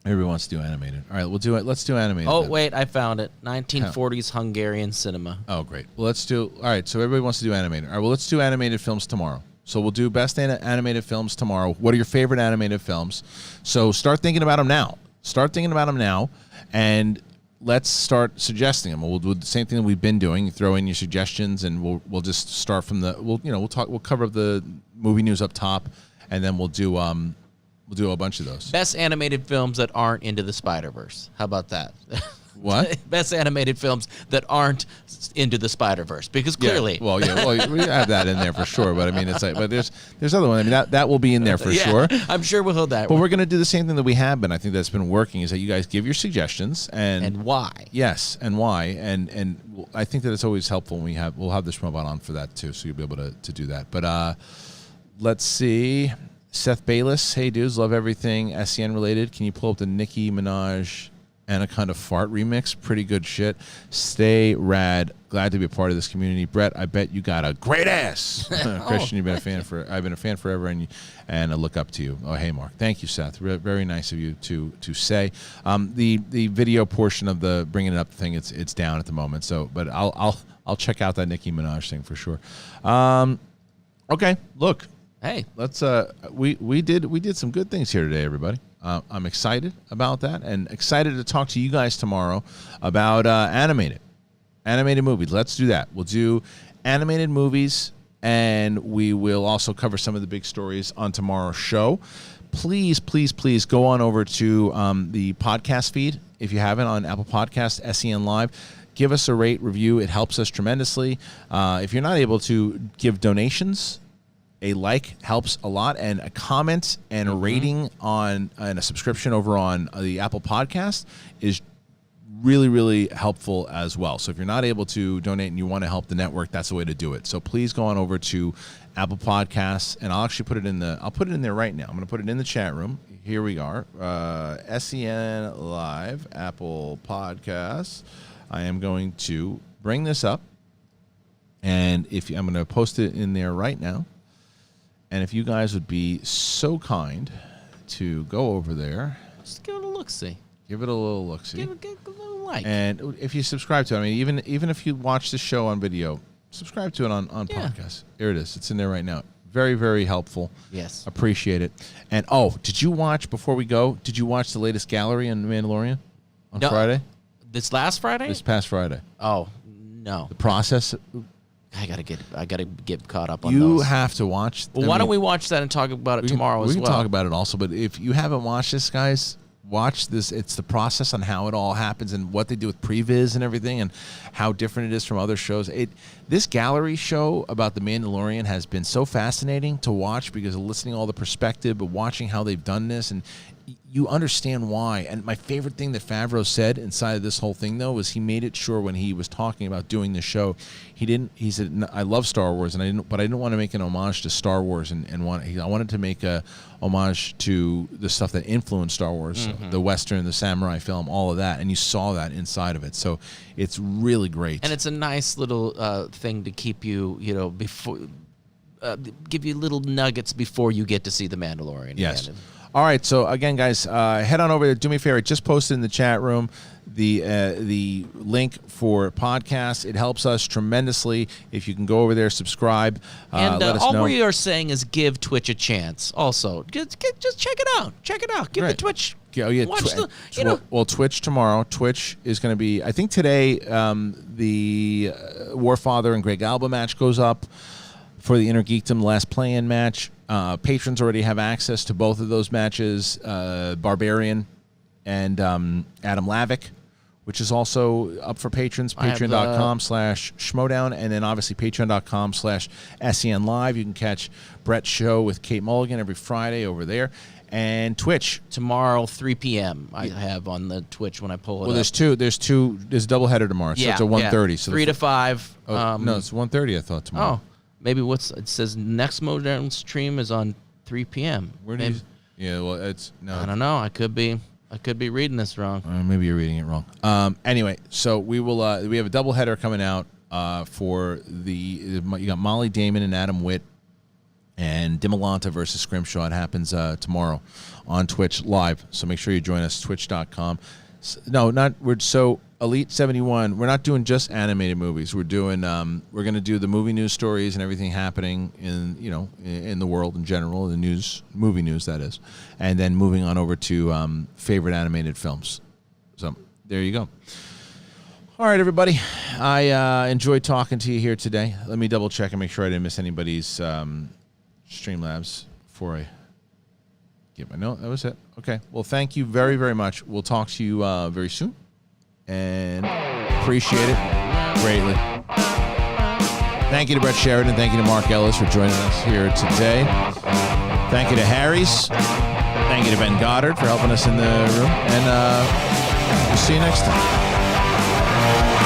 Everybody wants to do animated. All right, we'll do it. Let's do animated. Oh, wait, I found it. 1940s Hungarian cinema. Oh, great. Well, let's do. All right, so everybody wants to do animated. All right, well, let's do animated films tomorrow. So we'll do best animated films tomorrow. What are your favorite animated films? So start thinking about them now. And let's start suggesting them. We'll do the same thing that we've been doing. You throw in your suggestions, and we'll just start from we'll cover the movie news up top, and then we'll do a bunch of those. Best animated films that aren't Into the Spider-Verse. How about that? What? Best animated films that aren't Into the Spider-Verse, because clearly. Yeah. Well, we have that in there for sure. But I mean, it's like, but there's other one. I mean, that will be in there for sure. I'm sure we'll hold that. But we're going to do the same thing that we have been. I think that's been working is that you guys give your suggestions and why. Yes, and why. And I think that it's always helpful when we'll have this robot on for that too, so you'll be able to do that. But let's see. Seth Bayless, hey dudes, love everything SEN related. Can you pull up the Nicki Minaj Anaconda Fart remix? Pretty good shit. Stay rad. Glad to be a part of this community. Brett, I bet you got a great ass. Christian, I've been a fan forever, and I look up to you. Oh, hey, Mark. Thank you, Seth. Very nice of you to say. The video portion of the bringing it up thing, it's down at the moment. So, but I'll check out that Nicki Minaj thing for sure. Okay, look. Hey, let's we did some good things here today, everybody. I'm excited about that, and excited to talk to you guys tomorrow about animated movies. Let's do that. We'll do animated movies, and we will also cover some of the big stories on tomorrow's show. Please go on over to the podcast feed if you haven't on Apple Podcasts, SEN Live. Give us a rate, review. It helps us tremendously. If you're not able to give donations, a like helps a lot, and a comment and a rating and a subscription over on the Apple Podcast is really, really helpful as well. So if you're not able to donate and you want to help the network, that's the way to do it. So please go on over to Apple Podcasts, and I'll actually put it in there right now. I'm going to put it in the chat room. Here we are. SEN Live, Apple Podcasts. I am going to bring this up, and I'm going to post it in there right now. And if you guys would be so kind to go over there. Just give it a look-see. Give it a little look-see. Give it a little like. And if you subscribe to it, I mean, even if you watch the show on video, subscribe to it on podcast. Here it is. It's in there right now. Very, very helpful. Yes. Appreciate it. And, did you watch, before we go, did you watch the latest gallery on Mandalorian on Friday? This last Friday? This past Friday. Oh, no. The process... I gotta get caught up on those. You those. have to watch. Well, why don't we watch that and talk about it tomorrow as well? We can talk about it also, but if you haven't watched this, guys, watch this. It's the process on how it all happens and what they do with previs and everything, and how different it is from other shows. This gallery show about the Mandalorian has been so fascinating to watch because of listening to all the perspective, but watching how they've done this, and you understand why. And my favorite thing that Favreau said inside of this whole thing, though, was he made it sure when he was talking about doing the show, he said, I love Star Wars, but I didn't want to make an homage to Star Wars, I wanted to make a homage to the stuff that influenced Star Wars, the Western, the samurai film, all of that, and you saw that inside of it. So it's really great. And it's a nice little thing to keep you, before, give you little nuggets before you get to see The Mandalorian. Yes. All right, so again, guys, head on over there. Do me a favor. Just posted in the chat room the link for podcast. It helps us tremendously. If you can go over there, subscribe. And let us all know. we are saying is give Twitch a chance. Also, just check it out. Check it out. Give the Twitch. Oh, yeah. Watch well, Twitch tomorrow. Twitch is going to be, I think today, the Warfather and Greg Alba match goes up for the Inner Geekdom last play-in match. Patrons already have access to both of those matches. Barbarian and Adam Lavick, which is also up for patrons. I have Patreon.com/Schmodown, and then obviously Patreon.com/SEN Live. You can catch Brett's show with Kate Mulligan every Friday over there. And Twitch. Tomorrow, 3 p.m. I have on the Twitch when I pull it Well, up. there's a doubleheader tomorrow, so it's a 1:30. So 3 to 5. no, it's 1:30, I thought, tomorrow. Oh, maybe it says next Modown stream is on 3 p.m. Where do you... Yeah, well, it's... No. I don't know. I could be reading this wrong. Maybe you're reading it wrong. Anyway, so we will. We have a doubleheader coming out for you got Molly Damon and Adam Witt and Dimolanta versus Scrimshaw. It happens tomorrow on Twitch live. So make sure you join us. Twitch.com. So Elite 71. We're not doing just animated movies. We're doing. We're going to do the movie news stories and everything happening in the world in general, the news, movie news that is, and then moving on over to favorite animated films. So there you go. All right, everybody. I enjoyed talking to you here today. Let me double check and make sure I didn't miss anybody's Streamlabs before I get my note. That was it. Okay. Well, thank you very, very much. We'll talk to you very soon. And appreciate it greatly. Thank you to Brett Sheridan. Thank you to Mark Ellis for joining us here today. Thank you to Harry's. Thank you to Ben Goddard for helping us in the room. And we'll see you next time.